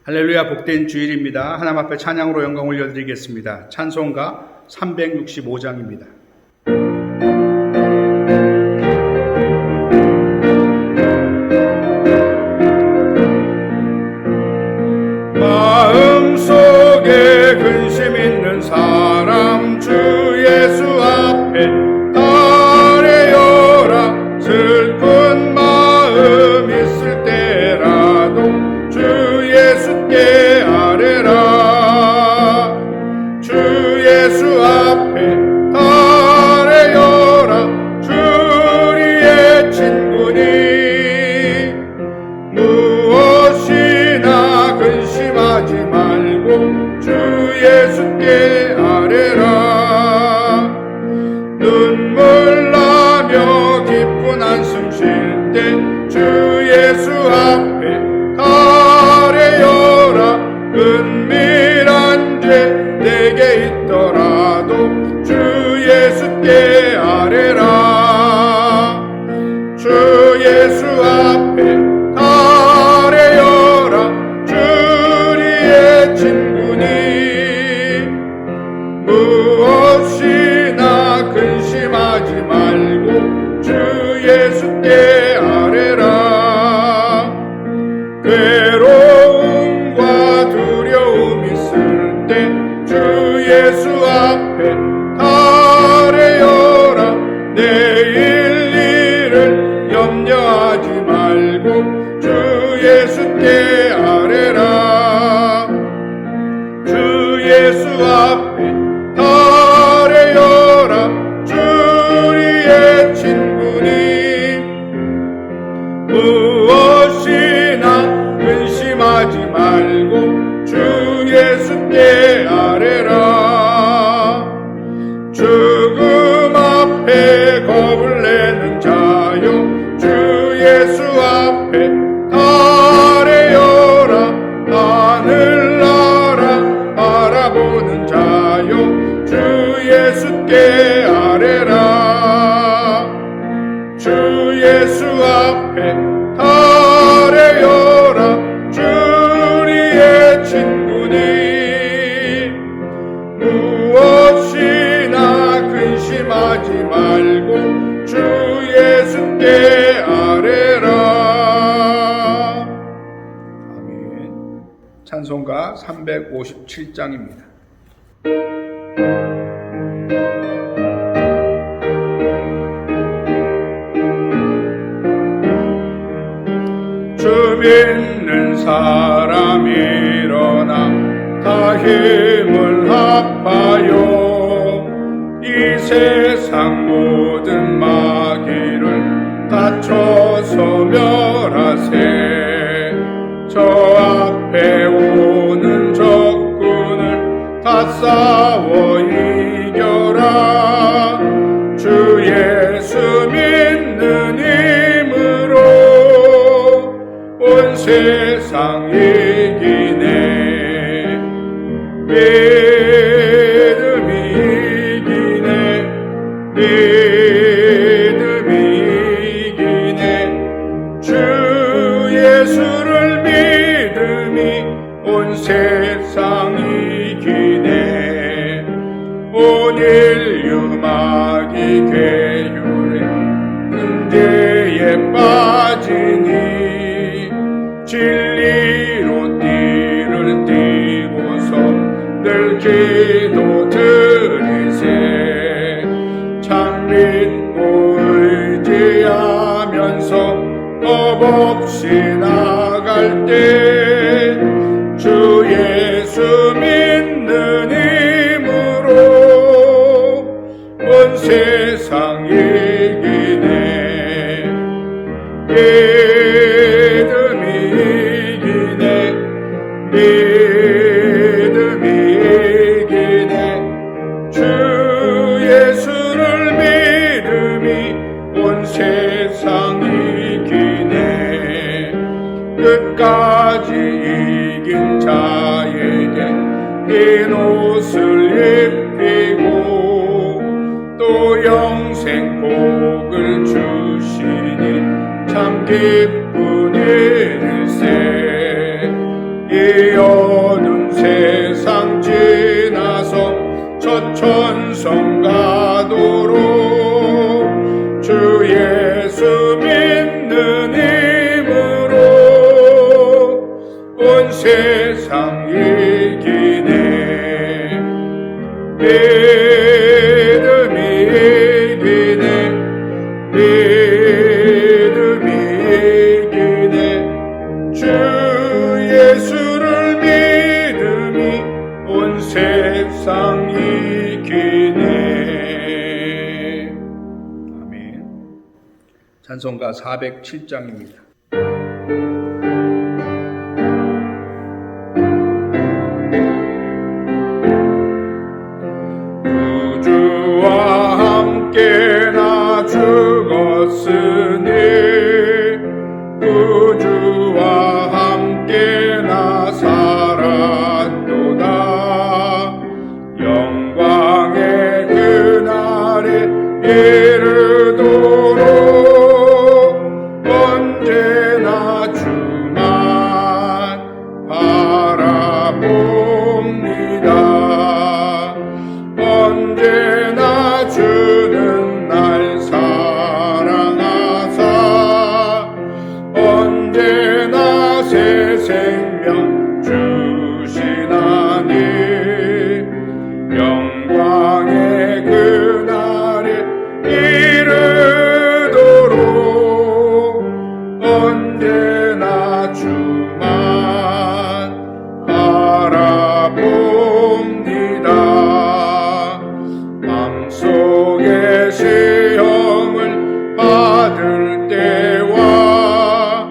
할렐루야, 복된 주일입니다. 하나님 앞에 찬양으로 영광 올려드리겠습니다. 찬송가 365장입니다. 마음속에 근심 있는 사람 주 예수 앞에 아뢰어라. 슬픈 마음 있을 때라도 주 예수께 아뢰라. 주 예수 앞에 아뢰어라. 주 우리의 친구니 무엇이나 근심하지 말고 주 예수께 아뢰라. 눈물 나며 깊은 한숨 쉴 때 주 예수 앞에 아뢰어라. 은밀한 죄 내게 있더라도 주 예수께 아뢰라. 주 예수 앞에 아뢰어라. 주 우리의 친구니 무엇이나 근심하지 말고 주 예수께 아뢰라. 괴로움과 두려움 있을 때 주 예수 앞에 아뢰어라. 내일 일을 염려하지 말고 주 예수께 아뢰라. 주 예수 앞에 아뢰어라. 주 우리의 친구니 무엇이나 근심하지 말고 주 예수께 아뢰라. 죽음 앞에 겁을 내는 자요 주 예수 앞에 아뢰어라. 하늘나라 바라보는 자요 주 예수께 아뢰라. 주 예수 앞에 아뢰어라. 주 우리의 친구니 무엇이나 근심하지 말고 주 예수께 아뢰라. 아멘. 찬송가 357장입니다. 주 믿는 사람 일어나 다 힘을 합하여 이 세상 모든 마귀를 다쳐서 멸하세. 저 앞에 오는 적군을 다 싸워 이겨라. 주 예수 믿는 힘으로 온 세상 이기네. 믿음이 이기네. 믿음이 이기네. 주 예수를 믿음이 온 세상 이기네. 온 인류 마귀 괴율의 근제에 빠지니 진리로 띠를 띠고서 늘 기도 드리세. 참 믿고 의지하면서 겁 없이 나갈 때 주 예수 믿는 힘으로 온 세상 이기네. 믿음이 이기네. 믿음이 이기네. 주 예수를 믿음이 온 세상 이기네. 끝까지 이긴 자에게 흰 옷을 입히고 또 영생 복을 주시니 참 기쁜 일일세. 이 전성가도록 주 예수 믿는 힘으로 온 세상 이기네. 믿음이 이기네. 믿음이 이기네. 주 예수를 믿음이 온 세상 이기네. 아멘. 찬송가 407장입니다. 주와 함께 나 죽었으니 구주와 함께 나 살았도다. 영광의 그날에 이르도록 언제나 주만 바라봅니다. 언제나 주는 날 사랑하사 언제나 새 생명 주시나니 영광의 그날에 이르도록 언제나 주만 바라봅니다. 맘속에 시험을 받을 때와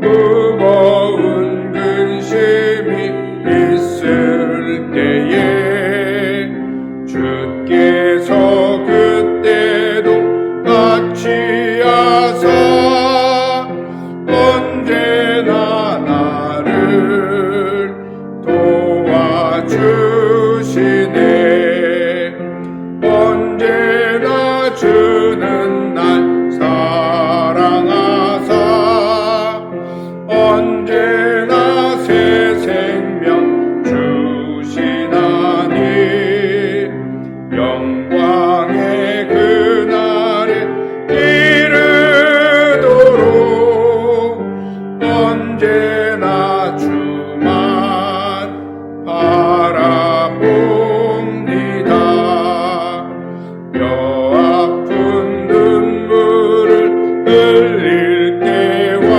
무거운 근심이 있을 때에 주께서 그때도 같이 하사 언제나 나를 도와주시네. 언제나 주는 날 사랑하사 언제나 새 생명 주시나니 영광의 그날에 이르도록 언제나 주만 바라봅니다. 뼈 아픈 눈물을 흘릴 때와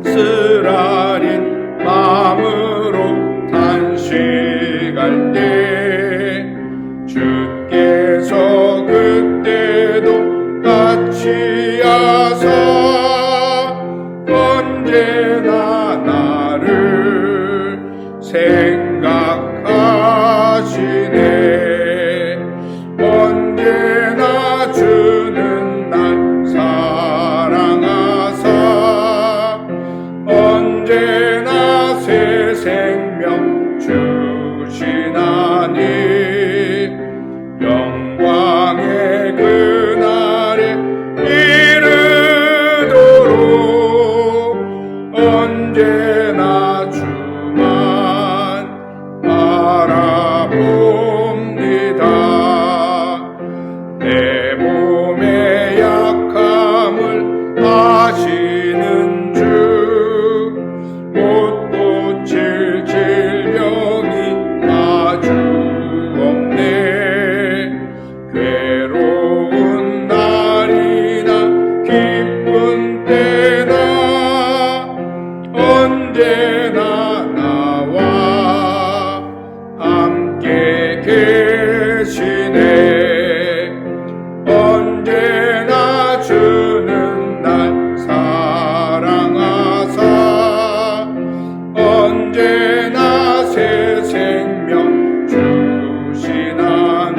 쓰라린 마음으로 탄식할 때 주께서 그때도 같이 하사 언제나 나를 생각하시네. 언제나 주는 날 사랑하사 언제나 새 생명 주시나니 영광의 그날에 이르도록 언제나 주만 바라봅니다. 내 몸의 약함을 아시는 주 못 고칠 질병이 아주 없네. 괴로운 날이나 기쁜 때나 언제나 나와 함께 계시네. 언제나 주는 날 사랑하사 언제나 새 생명 주시나니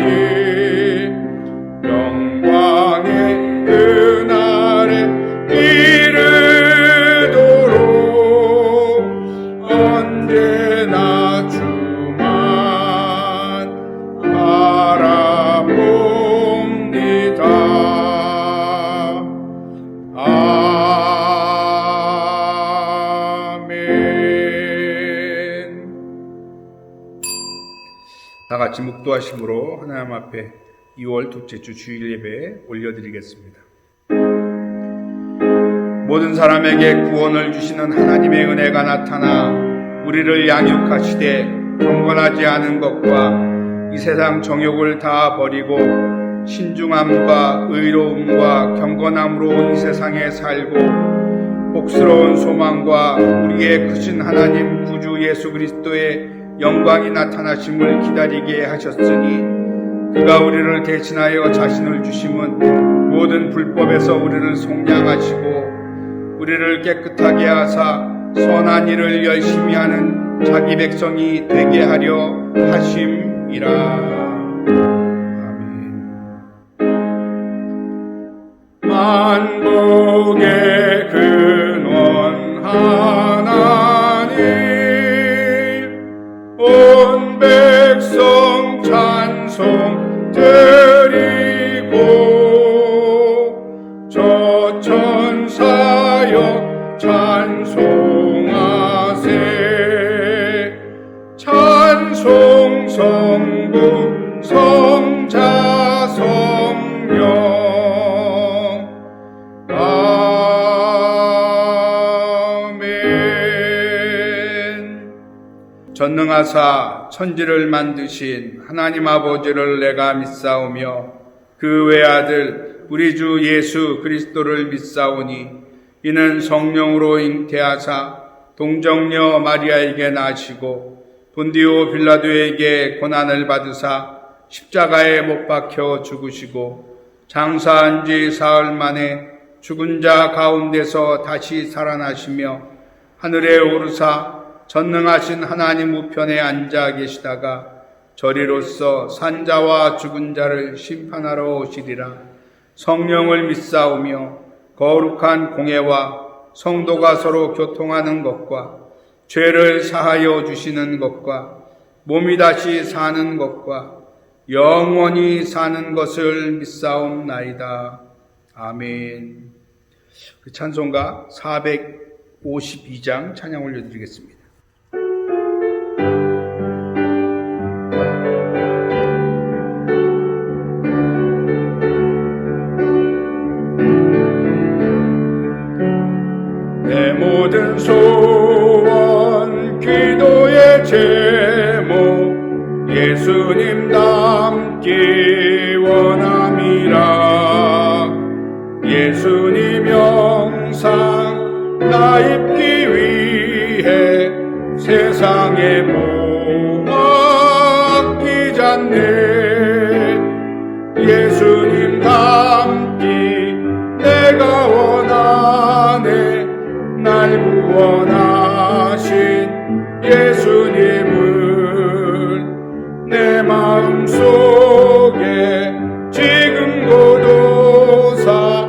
영광의 그날에 이르도록 언제나 주만 바라 같이 묵도하심으로 하나님 앞에 2월 둘째 주 주일 예배 올려드리겠습니다. 모든 사람에게 구원을 주시는 하나님의 은혜가 나타나 우리를 양육하시되 경건하지 않은 것과 이 세상 정욕을 다 버리고 신중함과 의로움과 경건함으로 이 세상에 살고 복스러운 소망과 우리의 크신 하나님 구주 예수 그리스도의 영광이 나타나심을 기다리게 하셨으니 그가 우리를 대신하여 자신을 주심은 모든 불법에서 우리를 속량하시고 우리를 깨끗하게 하사 선한 일을 열심히 하는 자기 백성이 되게 하려 하심이라. 아멘. 만복의 근원 하나님 온 백성 찬송 드리고 저 천사여 찬송하세 찬송 성부 성자 성령 아멘. 전능하사 천지를 만드신 하나님 아버지를 내가 믿사오며 그 외아들 우리 주 예수 그리스도를 믿사오니 이는 성령으로 잉태하사 동정녀 마리아에게 나시고 본디오 빌라도에게 고난을 받으사 십자가에 못 박혀 죽으시고 장사한 지 사흘 만에 죽은 자 가운데서 다시 살아나시며 하늘에 오르사 전능하신 하나님 우편에 앉아 계시다가 저리로서 산자와 죽은 자를 심판하러 오시리라. 성령을 믿사오며 거룩한 공예와 성도가 서로 교통하는 것과 죄를 사하여 주시는 것과 몸이 다시 사는 것과 영원히 사는 것을 믿사옵나이다. 아멘. 찬송가 452장 찬양 올려드리겠습니다. 내 모든 소원 기도의 제목 예수님 닮기 원함이라. 예수님 영상 나 입기 위해 세상에 뭐 아끼잖네. 예수님 닮기 내가 원하네. 날 구원하신 예수님을 내 마음속에 지금 고도사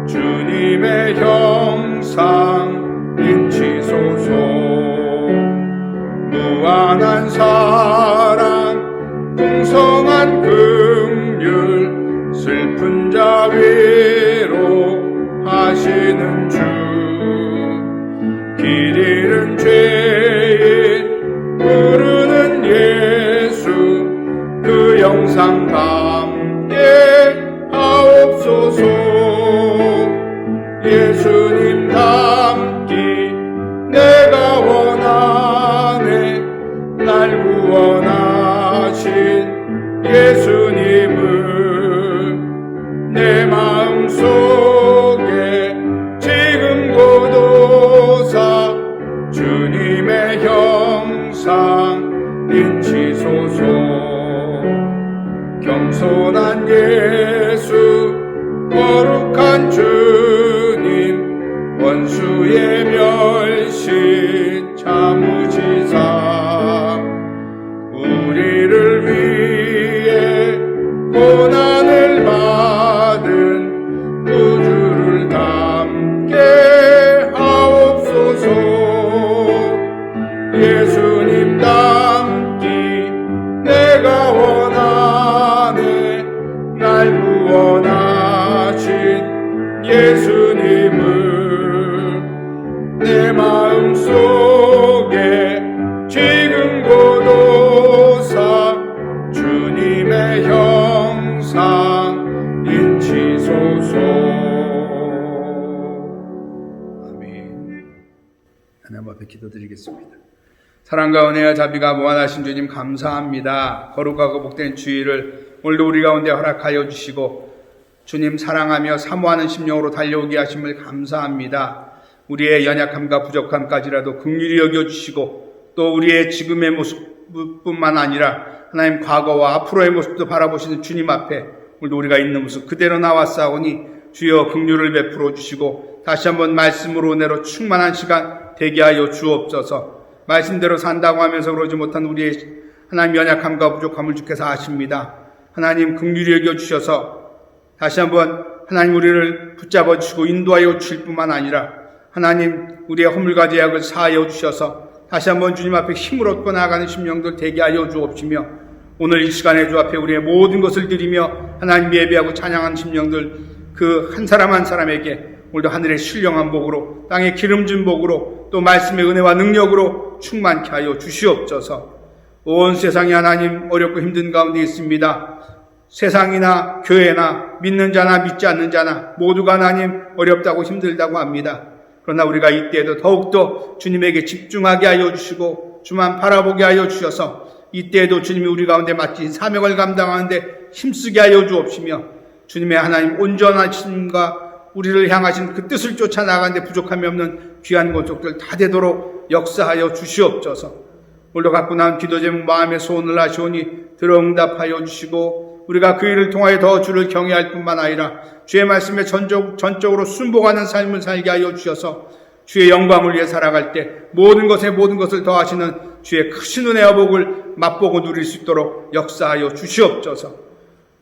주님의 형상 인치소서. 무한한 사랑 풍성한 긍휼 슬픈 자 위로 하시는 주. 길 잃은 죄인 부르는 예수 그 영상 담게 하옵소서. 예수님 닮기 내가 원하네. 날 구원하신 예수님을 내 마음속에 지금 고도사 주님의 형상 인치소서. 겸손한 예수 거룩한 주님 원수의 멸시 참으시사 우리를 위해 고난을 받은 구주를 담게 하옵소서. 예수님 닮기 내가 원하네. 날 구원하신 예수님을 내 마음속에 지금 고도사 주 앞에 기도드리겠습니다. 사랑과 은혜와 자비가 무한하신 주님 감사합니다. 거룩하고 복된 주의를 오늘도 우리 가운데 허락하여 주시고 주님 사랑하며 사모하는 심령으로 달려오게 하심을 감사합니다. 우리의 연약함과 부족함까지라도 긍휼히 여겨주시고 또 우리의 지금의 모습뿐만 아니라 하나님 과거와 앞으로의 모습도 바라보시는 주님 앞에 오늘도 우리가 있는 모습 그대로 나왔사오니 주여 긍휼을 베풀어 주시고 다시 한번 말씀으로 은혜로 충만한 시간 되게 하여 주옵소서. 말씀대로 산다고 하면서 그러지 못한 우리의 하나님 연약함과 부족함을 주께서 아십니다. 하나님 긍휼히 여겨주셔서 다시 한번 하나님 우리를 붙잡아 주시고 인도하여 주실 뿐만 아니라 하나님 우리의 허물과 죄악을 사하여 주셔서 다시 한번 주님 앞에 힘을 얻고 나아가는 심령들 되게 하여 주옵시며 오늘 이 시간에 주 앞에 우리의 모든 것을 드리며 하나님 예배하고 찬양하는 심령들 그 한 사람 한 사람에게 오늘도 하늘의 신령한 복으로 땅의 기름진 복으로 또 말씀의 은혜와 능력으로 충만케 하여 주시옵소서. 온 세상이 하나님 어렵고 힘든 가운데 있습니다. 세상이나 교회나 믿는 자나 믿지 않는 자나 모두가 하나님 어렵다고 힘들다고 합니다. 그러나 우리가 이때에도 더욱더 주님에게 집중하게 하여 주시고 주만 바라보게 하여 주셔서 이때에도 주님이 우리 가운데 맡긴 사명을 감당하는데 힘쓰게 하여 주옵시며 주님의 하나님 온전하심과 우리를 향하신 그 뜻을 쫓아 나가는데 부족함이 없는 귀한 권속들 다 되도록 역사하여 주시옵소서. 오늘도 갖고 나온 기도 제목 마음의 소원을 하시오니 들어응답하여 주시고 우리가 그 일을 통하여 더 주를 경외할 뿐만 아니라 주의 말씀에 전적으로 순복하는 삶을 살게 하여 주셔서 주의 영광을 위해 살아갈 때 모든 것을 더하시는 주의 크신 은혜와 복을 맛보고 누릴 수 있도록 역사하여 주시옵소서.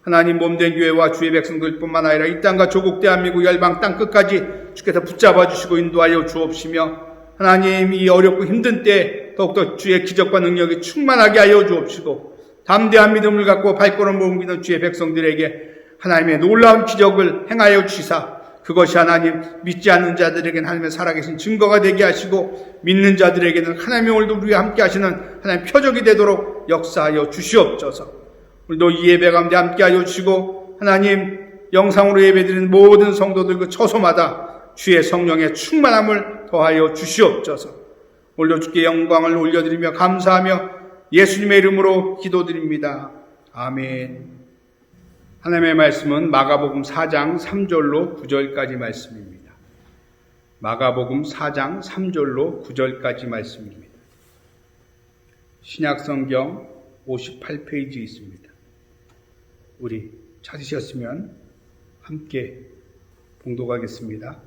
하나님 몸된 교회와 주의 백성들뿐만 아니라 이 땅과 조국 대한민국 열방 땅 끝까지 주께서 붙잡아 주시고 인도하여 주옵시며 하나님 이 어렵고 힘든 때 더욱더 주의 기적과 능력이 충만하게 하여 주옵시고 담대한 믿음을 갖고 발걸음을 옮기는 주의 백성들에게 하나님의 놀라운 기적을 행하여 주시사 그것이 하나님 믿지 않는 자들에게는 하나님의 살아계신 증거가 되게 하시고 믿는 자들에게는 하나님의 오늘도 우리와 함께 하시는 하나님 표적이 되도록 역사하여 주시옵소서. 오늘도 이 예배 가운데 함께 하여 주시고 하나님 영상으로 예배드리는 모든 성도들 그 처소마다 주의 성령의 충만함을 더하여 주시옵소서. 오늘도 주께 영광을 올려드리며 감사하며 예수님의 이름으로 기도드립니다. 아멘. 하나님의 말씀은 마가복음 4장 3절로 9절까지 말씀입니다. 마가복음 4장 3절로 9절까지 말씀입니다. 신약성경 58페이지 있습니다. 우리 찾으셨으면 함께 봉독하겠습니다.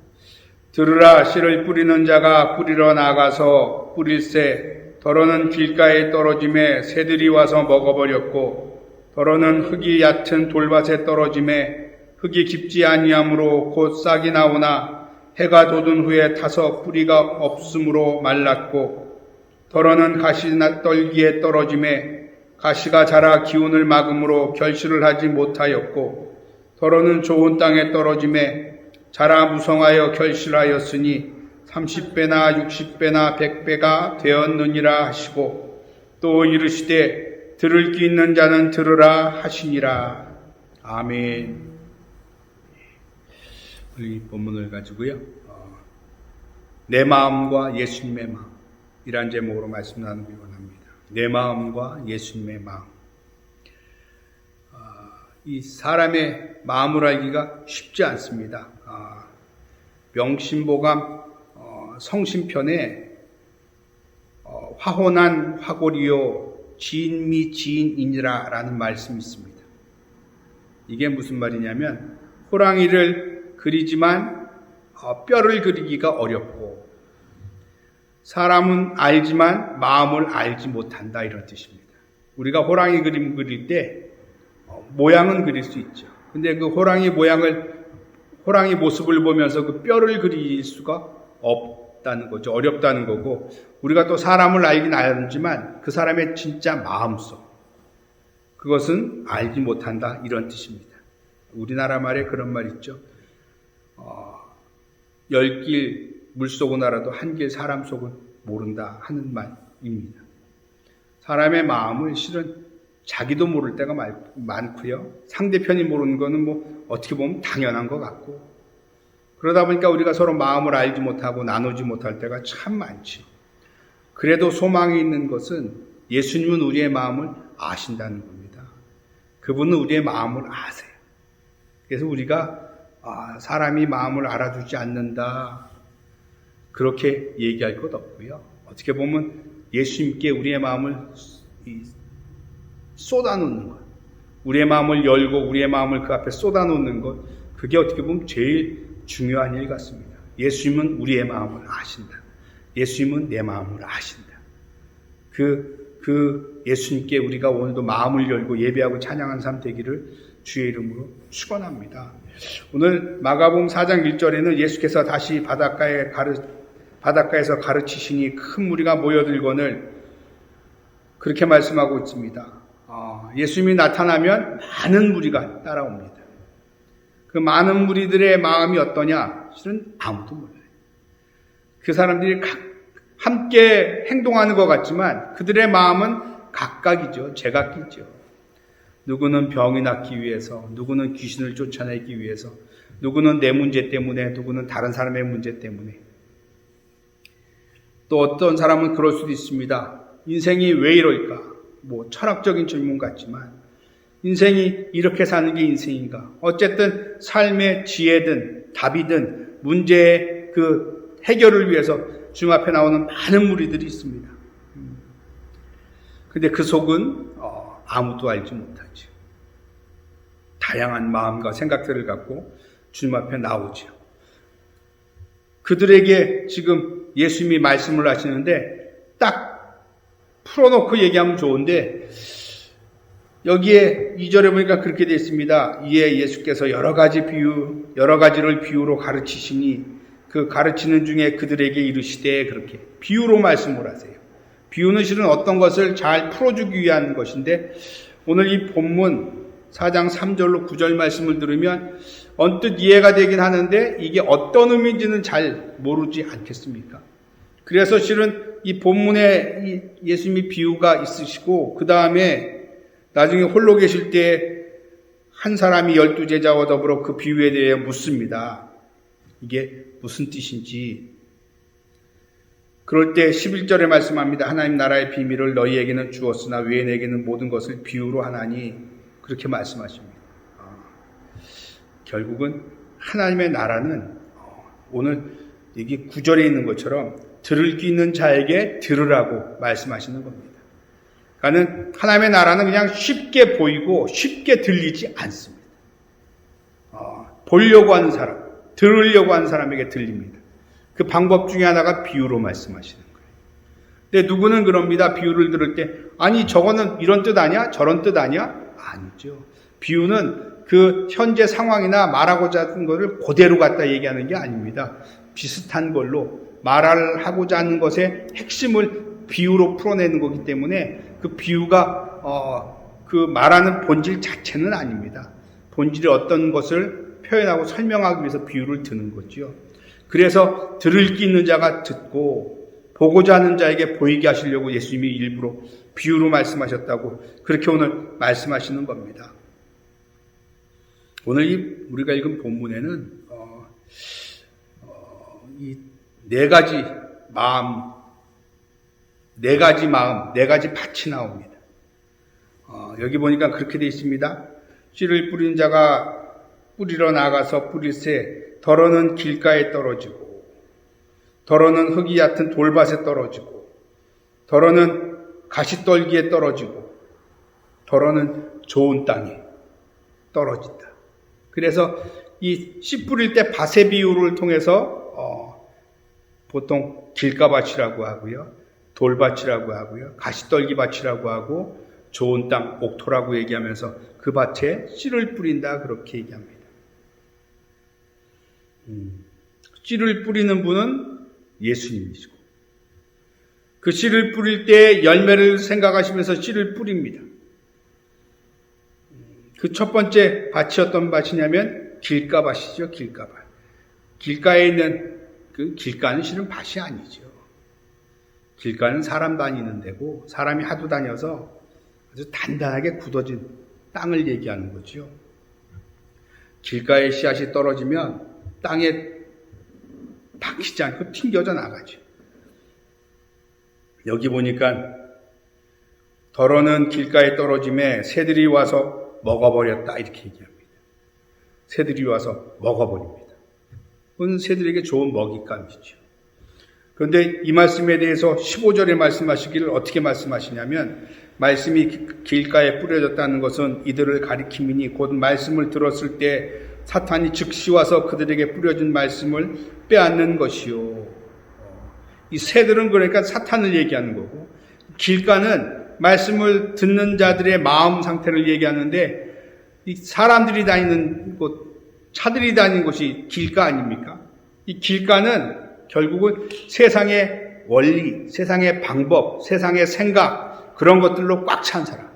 들으라 씨를 뿌리는 자가 뿌리러 나가서 뿌릴새 더러는 길가에 떨어짐에 새들이 와서 먹어버렸고 더러는 흙이 얕은 돌밭에 떨어짐에 흙이 깊지 아니하므로 곧 싹이 나오나 해가 돋은 후에 타서 뿌리가 없으므로 말랐고 더러는 가시떨기에 떨어짐에 가시가 자라 기운을 막음으로 결실을 하지 못하였고 더러는 좋은 땅에 떨어짐에 자라 무성하여 결실하였으니 30배나 60배나 100배가 되었느니라 하시고 또 이르시되 들을 귀 있는 자는 들으라 하시니라. 아멘. 이 본문을 가지고요. 내 마음과 예수님의 마음 이란 제목으로 말씀 나누기 원합니다. 내 마음과 예수님의 마음. 이 사람의 마음을 알기가 쉽지 않습니다. 명심보감 성심편에 화혼한 화골이요 지인미 지인이니라 라는 말씀이 있습니다. 이게 무슨 말이냐면 호랑이를 그리지만 뼈를 그리기가 어렵고 사람은 알지만 마음을 알지 못한다 이런 뜻입니다. 우리가 호랑이 그림 그릴 때 모양은 그릴 수 있죠. 근데 그 호랑이 모습을 보면서 그 뼈를 그릴 수가 없다는 거죠. 어렵다는 거고 우리가 또 사람을 알긴 알지만 그 사람의 진짜 마음속 그것은 알지 못한다 이런 뜻입니다. 우리나라 말에 그런 말 있죠. 10길 물속은 알아도 한 길 사람 속은 모른다 하는 말입니다. 사람의 마음은 실은 자기도 모를 때가 많고요. 상대편이 모르는 거는 뭐 어떻게 보면 당연한 것 같고 그러다 보니까 우리가 서로 마음을 알지 못하고 나누지 못할 때가 참 많죠. 그래도 소망이 있는 것은 예수님은 우리의 마음을 아신다는 겁니다. 그분은 우리의 마음을 아세요. 그래서 우리가 사람이 마음을 알아주지 않는다, 그렇게 얘기할 것 없고요. 어떻게 보면 예수님께 우리의 마음을 쏟아놓는 것, 우리의 마음을 열고 우리의 마음을 그 앞에 쏟아놓는 것, 그게 어떻게 보면 제일 중요한 일 같습니다. 예수님은 우리의 마음을 아신다. 예수님은 내 마음을 아신다. 그 예수님께 우리가 오늘도 마음을 열고 예배하고 찬양하는 삶 되기를 주의 이름으로 축원합니다. 오늘 마가복음 4장 1절에는 예수께서 다시 바닷가에서 가르치시니 큰 무리가 모여들거늘 그렇게 말씀하고 있습니다. 예수님이 나타나면 많은 무리가 따라옵니다. 그 많은 무리들의 마음이 어떠냐? 실은 아무도 몰라요. 그 사람들이 함께 행동하는 것 같지만 그들의 마음은 각각이죠. 제각기죠. 누구는 병이 낫기 위해서, 누구는 귀신을 쫓아내기 위해서, 누구는 내 문제 때문에, 누구는 다른 사람의 문제 때문에. 또 어떤 사람은 그럴 수도 있습니다. 인생이 왜 이럴까? 철학적인 질문 같지만 인생이 이렇게 사는 게 인생인가? 어쨌든 삶의 지혜든 답이든 문제의 그 해결을 위해서 주님 앞에 나오는 많은 무리들이 있습니다. 근데 그 속은 아무도 알지 못하죠. 다양한 마음과 생각들을 갖고 주님 앞에 나오죠. 그들에게 지금 예수님이 말씀을 하시는데 딱 풀어놓고 얘기하면 좋은데 여기에 2절에 보니까 그렇게 되어 있습니다. 이에 예수께서 여러 가지를 비유로 가르치시니 그 가르치는 중에 그들에게 이르시되, 그렇게 비유로 말씀을 하세요. 비유는 실은 어떤 것을 잘 풀어주기 위한 것인데 오늘 이 본문 4장 3절로 9절 말씀을 들으면 언뜻 이해가 되긴 하는데 이게 어떤 의미인지는 잘 모르지 않겠습니까? 그래서 실은 이 본문에 예수님이 비유가 있으시고 그 다음에 나중에 홀로 계실 때 한 사람이 12제자와 더불어 그 비유에 대해 묻습니다. 이게 무슨 뜻인지. 그럴 때 11절에 말씀합니다. 하나님 나라의 비밀을 너희에게는 주었으나 외인에게는 모든 것을 비유로 하나니, 그렇게 말씀하십니다. 결국은 하나님의 나라는 오늘 여기 9절에 있는 것처럼 들을 귀 있는 자에게 들으라고 말씀하시는 겁니다. 그러니까 하나님의 나라는 그냥 쉽게 보이고 쉽게 들리지 않습니다. 보려고 하는 사람, 들으려고 하는 사람에게 들립니다. 그 방법 중에 하나가 비유로 말씀하시는 거예요. 근데 누구는 그럽니다. 비유를 들을 때 아니 저거는 이런 뜻 아니야? 저런 뜻 아니야? 아니죠. 비유는 그 현재 상황이나 말하고자 하는 것을 그대로 갖다 얘기하는 게 아닙니다. 비슷한 걸로 말을 하고자 하는 것의 핵심을 비유로 풀어내는 거기 때문에 그 비유가 그 말하는 본질 자체는 아닙니다. 본질이 어떤 것을 표현하고 설명하기 위해서 비유를 드는 거죠. 그래서 들을 귀 있는 자가 듣고 보고자 하는 자에게 보이게 하시려고 예수님이 일부러 비유로 말씀하셨다고 그렇게 오늘 말씀하시는 겁니다. 오늘 우리가 읽은 본문에는 이 네 가지 마음, 네 가지 밭이 나옵니다. 여기 보니까 그렇게 되어 있습니다. 씨를 뿌린 자가 뿌리러 나가서 뿌릴새 덜어는 길가에 떨어지고, 덜어는 흙이 얕은 돌밭에 떨어지고, 덜어는 가시떨기에 떨어지고, 덜어는 좋은 땅에 떨어진다. 그래서 이 씨 뿌릴 때 밭의 비유를 통해서 보통 길가밭이라고 하고요, 돌밭이라고 하고요, 가시떨기밭이라고 하고, 좋은 땅, 옥토라고 얘기하면서 그 밭에 씨를 뿌린다, 그렇게 얘기합니다. 씨를 뿌리는 분은 예수님이시고, 그 씨를 뿌릴 때 열매를 생각하시면서 씨를 뿌립니다. 그 첫 번째 밭이 어떤 밭이냐면 길가밭이죠. 길가밭. 길가에 있는 그 길가는 실은 밭이 아니죠. 길가는 사람 다니는 데고 사람이 하도 다녀서 아주 단단하게 굳어진 땅을 얘기하는 거죠. 길가에 씨앗이 떨어지면 땅에 박히지 않고 튕겨져 나가죠. 여기 보니까 더러는 길가에 떨어짐에 새들이 와서 먹어버렸다 이렇게 얘기합니다. 새들이 와서 먹어버립니다. 그건 새들에게 좋은 먹잇감이죠. 그런데 이 말씀에 대해서 15절에 말씀하시기를 어떻게 말씀하시냐면, 말씀이 길가에 뿌려졌다는 것은 이들을 가리킴이니 곧 말씀을 들었을 때 사탄이 즉시 와서 그들에게 뿌려진 말씀을 빼앗는 것이요. 이 새들은 그러니까 사탄을 얘기하는 거고, 길가는 말씀을 듣는 자들의 마음 상태를 얘기하는데, 이 사람들이 다니는 곳, 차들이 다니는 곳이 길가 아닙니까? 이 길가는 결국은 세상의 원리, 세상의 방법, 세상의 생각, 그런 것들로 꽉 찬 사람.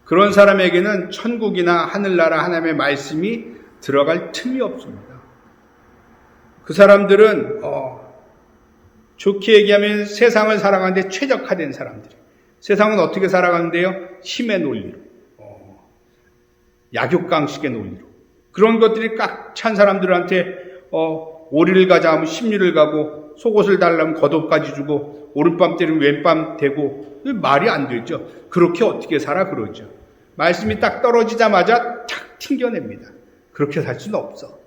그런 사람에게는 천국이나 하늘나라 하나님의 말씀이 들어갈 틈이 없습니다. 그 사람들은 좋게 얘기하면 세상을 살아가는데 최적화된 사람들이에요. 세상은 어떻게 살아가는데요? 힘의 논리로, 약육강식의 논리로. 그런 것들이 꽉 찬 사람들한테 오리를 가자 하면 십리를 가고, 속옷을 달라면 겉옷까지 주고, 오른밤 때리면 왼밤 대고, 말이 안 되죠. 그렇게 어떻게 살아 그러죠. 말씀이 딱 떨어지자마자 탁 튕겨냅니다. 그렇게 살 수는 없어.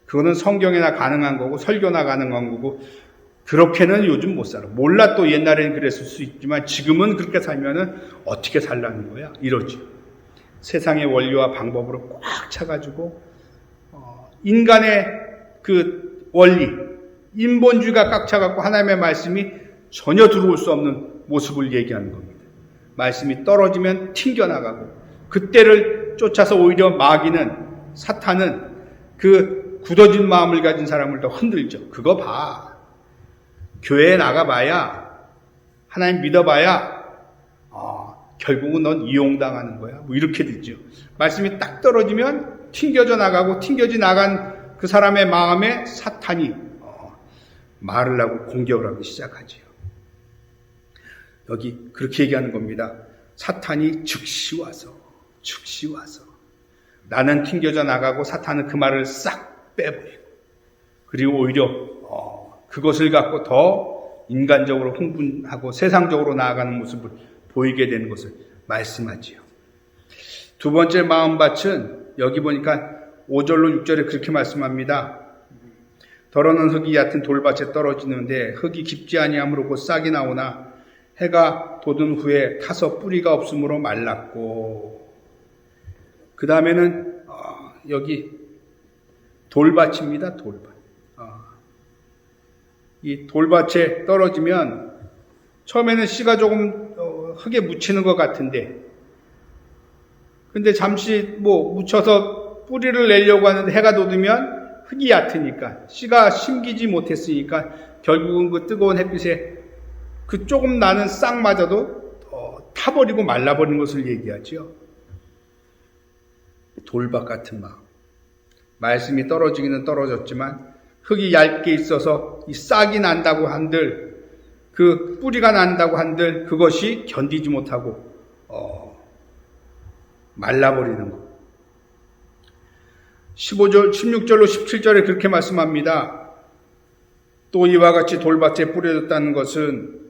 그거는 성경에나 가능한 거고 설교나 가능한 거고, 그렇게는 요즘 못 살아. 몰라, 또 옛날에는 그랬을 수 있지만 지금은 그렇게 살면은 어떻게 살라는 거야? 이러죠. 세상의 원리와 방법으로 꽉 차가지고 인간의 그 원리, 인본주의가 꽉 차갖고 하나님의 말씀이 전혀 들어올 수 없는 모습을 얘기하는 겁니다. 말씀이 떨어지면 튕겨나가고, 그때를 쫓아서 오히려 마귀는, 사탄은 그 굳어진 마음을 가진 사람을 더 흔들죠. 그거 봐. 교회에 나가봐야, 하나님 믿어봐야 결국은 넌 이용당하는 거야. 뭐 이렇게 되죠. 말씀이 딱 떨어지면 튕겨져 나가고, 튕겨져 나간 그 사람의 마음에 사탄이 말을 하고 공격을 하기 시작하지요. 여기 그렇게 얘기하는 겁니다. 사탄이 즉시 와서 나는 튕겨져 나가고, 사탄은 그 말을 싹 빼버리고, 그리고 오히려 그것을 갖고 더 인간적으로 흥분하고 세상적으로 나아가는 모습을 보이게 되는 것을 말씀하지요. 두 번째 마음밭은 여기 보니까 5절로 6절에 그렇게 말씀합니다. 더러는 흙이 얕은 돌밭에 떨어지는데 흙이 깊지 아니하므로 곧 싹이 나오나 해가 돋은 후에 타서 뿌리가 없으므로 말랐고, 그 다음에는 여기 돌밭입니다. 돌밭. 이 돌밭에 떨어지면 처음에는 씨가 조금 흙에 묻히는 것 같은데, 근데 잠시 묻혀서 뿌리를 내려고 하는데 해가 돋으면 흙이 얕으니까, 씨가 심기지 못했으니까 결국은 그 뜨거운 햇빛에 그 조금 나는 싹마저도 타버리고 말라버리는 것을 얘기하죠. 돌밭 같은 마음. 말씀이 떨어지기는 떨어졌지만 흙이 얇게 있어서 이 싹이 난다고 한들, 그 뿌리가 난다고 한들 그것이 견디지 못하고 말라버리는 것. 15절, 16절로 17절에 그렇게 말씀합니다. 또 이와 같이 돌밭에 뿌려졌다는 것은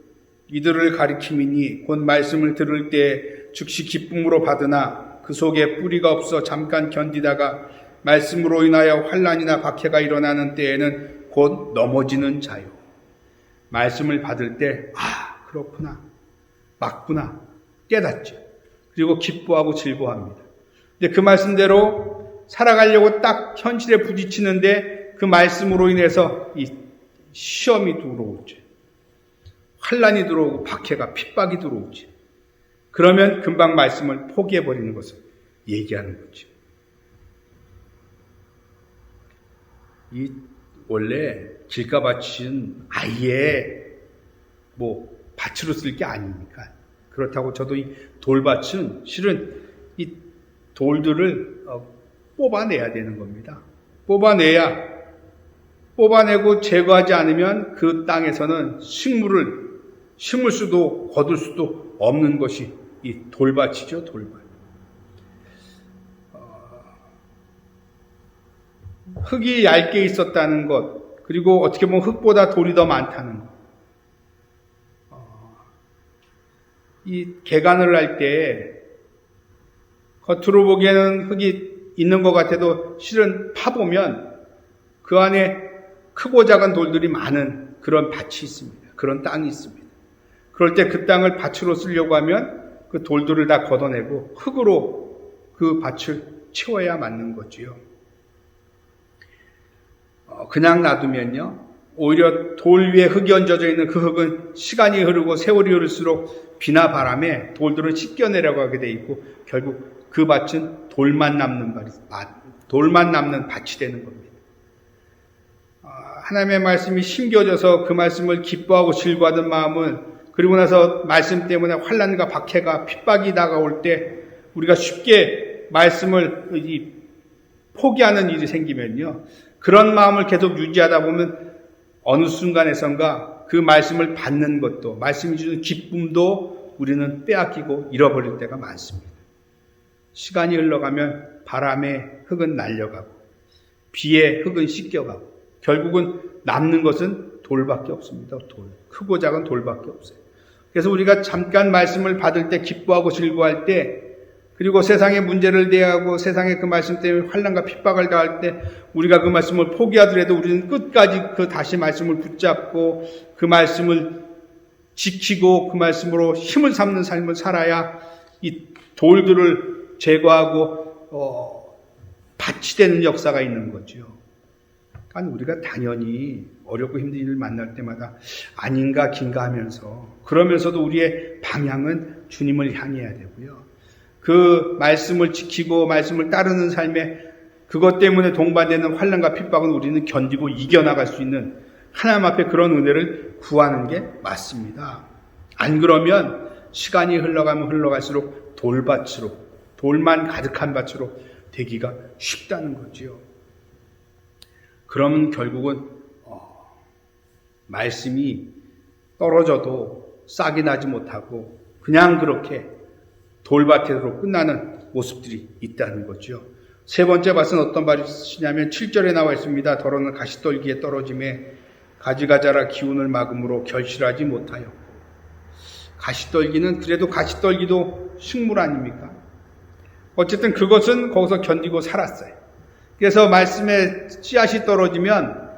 이들을 가리킴이니 곧 말씀을 들을 때 즉시 기쁨으로 받으나 그 속에 뿌리가 없어 잠깐 견디다가 말씀으로 인하여 환난이나 박해가 일어나는 때에는 곧 넘어지는 자요. 말씀을 받을 때 그렇구나, 맞구나 깨닫죠. 그리고 기뻐하고 즐거워합니다. 근데 그 말씀대로 살아가려고 딱 현실에 부딪히는데 그 말씀으로 인해서 이 시험이 들어오죠. 환난이 들어오고 박해가, 핍박이 들어오죠. 그러면 금방 말씀을 포기해버리는 것을 얘기하는 거죠. 이 원래 길가밭은 아예 밭으로 쓸 게 아니니까. 그렇다고 저도 이 돌밭은 실은 이 돌들을 뽑아내야 되는 겁니다. 뽑아내고 제거하지 않으면 그 땅에서는 식물을 심을 수도 거둘 수도 없는 것이 이 돌밭이죠, 돌밭. 흙이 얇게 있었다는 것, 그리고 어떻게 보면 흙보다 돌이 더 많다는 것. 이 개간을 할 때 겉으로 보기에는 흙이 있는 것 같아도 실은 파보면 그 안에 크고 작은 돌들이 많은 그런 밭이 있습니다. 그런 땅이 있습니다. 그럴 때 그 땅을 밭으로 쓰려고 하면 그 돌들을 다 걷어내고 흙으로 그 밭을 채워야 맞는 거지요. 그냥 놔두면요, 오히려 돌 위에 흙이 얹어져 있는 그 흙은 시간이 흐르고 세월이 흐를수록 비나 바람에 돌들은 씻겨내려가게 돼 있고 결국 그 밭은 돌만 남는 밭이 되는 겁니다. 하나님의 말씀이 심겨져서 그 말씀을 기뻐하고 즐거워하던 마음은, 그리고 나서 말씀 때문에 환난과 박해가 핍박이 다가올 때 우리가 쉽게 말씀을 포기하는 일이 생기면요, 그런 마음을 계속 유지하다 보면 어느 순간에선가 그 말씀을 받는 것도, 말씀이 주는 기쁨도 우리는 빼앗기고 잃어버릴 때가 많습니다. 시간이 흘러가면 바람에 흙은 날려가고 비에 흙은 씻겨가고 결국은 남는 것은 돌밖에 없습니다. 돌. 크고 작은 돌밖에 없어요. 그래서 우리가 잠깐 말씀을 받을 때 기뻐하고 즐거워할 때, 그리고 세상의 문제를 대하고 세상의 그 말씀 때문에 환난과 핍박을 당할 때 우리가 그 말씀을 포기하더라도 우리는 끝까지 그 다시 말씀을 붙잡고 그 말씀을 지키고 그 말씀으로 힘을 삼는 삶을 살아야 이 돌들을 제거하고 밭이 되는 역사가 있는 거죠. 그러니까 우리가 당연히 어렵고 힘든 일을 만날 때마다 아닌가 긴가 하면서, 그러면서도 우리의 방향은 주님을 향해야 되고요. 그 말씀을 지키고 말씀을 따르는 삶에 그것 때문에 동반되는 환난과 핍박은 우리는 견디고 이겨나갈 수 있는 하나님 앞에 그런 은혜를 구하는 게 맞습니다. 안 그러면 시간이 흘러가면 흘러갈수록 돌밭으로, 돌만 가득한 밭으로 되기가 쉽다는 거지요. 그러면 결국은 말씀이 떨어져도 싹이 나지 못하고 그냥 그렇게 돌밭으로 끝나는 모습들이 있다는 거죠. 세 번째 밭은 어떤 밭이냐면 7절에 나와 있습니다. 더러는 가시떨기에 떨어짐에 가지가 자라 기운을 막음으로 결실하지 못하여. 가시떨기는 그래도 가시떨기도 식물 아닙니까? 어쨌든 그것은 거기서 견디고 살았어요. 그래서 말씀에 씨앗이 떨어지면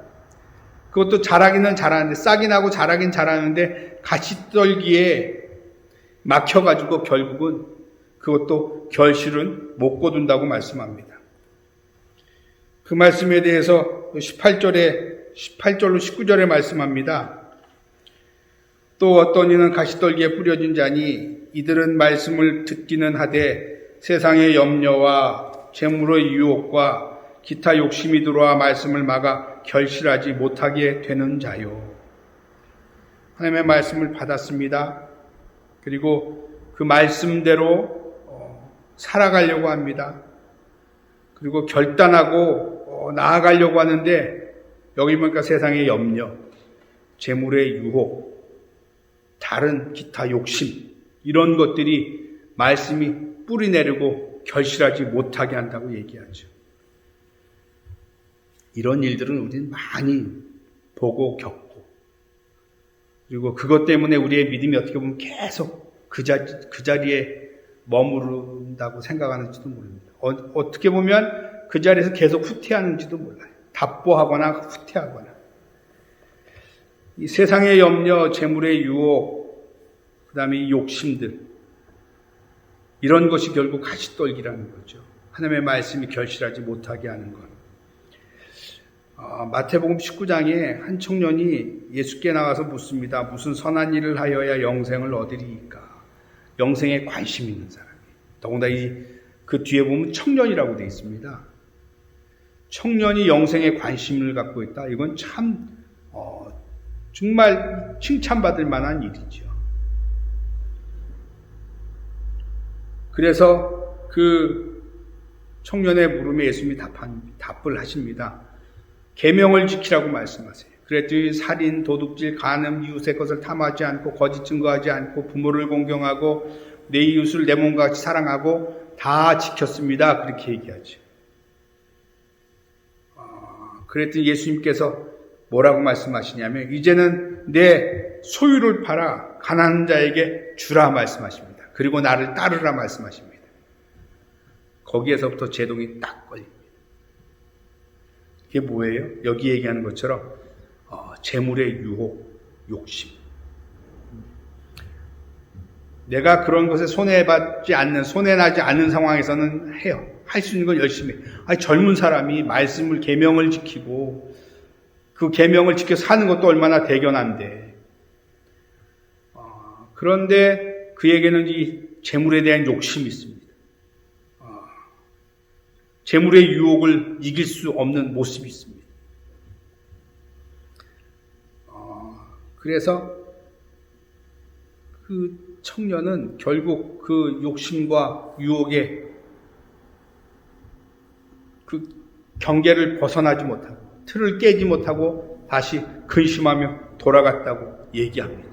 그것도 자라기는 자라는데, 싹이 나고 자라긴 자라는데 가시떨기에 막혀가지고 결국은 그것도 결실은 못 거둔다고 말씀합니다. 그 말씀에 대해서 18절로 19절에 말씀합니다. 또 어떤 이는 가시떨기에 뿌려진 자니 이들은 말씀을 듣기는 하되 세상의 염려와 재물의 유혹과 기타 욕심이 들어와 말씀을 막아 결실하지 못하게 되는 자요. 하나님의 말씀을 받았습니다. 그리고 그 말씀대로 살아가려고 합니다. 그리고 결단하고 나아가려고 하는데 여기 보니까 세상의 염려, 재물의 유혹, 다른 기타 욕심, 이런 것들이 말씀이 뿌리 내리고 결실하지 못하게 한다고 얘기하죠. 이런 일들은 우리는 많이 보고 겪고, 그리고 그것 때문에 우리의 믿음이 어떻게 보면 계속 그 자리에 머무른다고 생각하는지도 모릅니다. 어떻게 보면 그 자리에서 계속 후퇴하는지도 몰라요. 답보하거나 후퇴하거나. 이 세상의 염려, 재물의 유혹, 그 다음에 이 욕심들, 이런 것이 결국 가시떨기라는 거죠. 하나님의 말씀이 결실하지 못하게 하는 것. 마태복음 19장에 한 청년이 예수께 나와서 묻습니다. 무슨 선한 일을 하여야 영생을 얻으리이까? 영생에 관심 있는 사람이. 더군다나 그 뒤에 보면 청년이라고 되어 있습니다. 청년이 영생에 관심을 갖고 있다. 이건 참 정말 칭찬받을 만한 일이죠. 그래서 그 청년의 물음에 예수님이 답을 하십니다. 계명을 지키라고 말씀하세요. 그랬더니 살인, 도둑질, 간음, 이웃의 것을 탐하지 않고 거짓 증거하지 않고 부모를 공경하고 내 이웃을 내 몸과 같이 사랑하고 다 지켰습니다. 그렇게 얘기하죠. 그랬더니 예수님께서 뭐라고 말씀하시냐면 이제는 내 소유를 팔아 가난한 자에게 주라 말씀하십니다. 그리고 나를 따르라 말씀하십니다. 거기에서부터 제동이 딱 걸립니다. 이게 뭐예요? 여기 얘기하는 것처럼 재물의 유혹, 욕심. 내가 그런 것에 손해나지 않는 상황에서는 해요. 할 수 있는 걸 열심히 해요. 젊은 사람이 말씀을, 계명을 지키고 그 계명을 지켜 사는 것도 얼마나 대견한데. 그런데 그에게는 이 재물에 대한 욕심이 있습니다. 재물의 유혹을 이길 수 없는 모습이 있습니다. 그래서 그 청년은 결국 그 욕심과 유혹의 그 경계를 벗어나지 못하고 틀을 깨지 못하고 다시 근심하며 돌아갔다고 얘기합니다.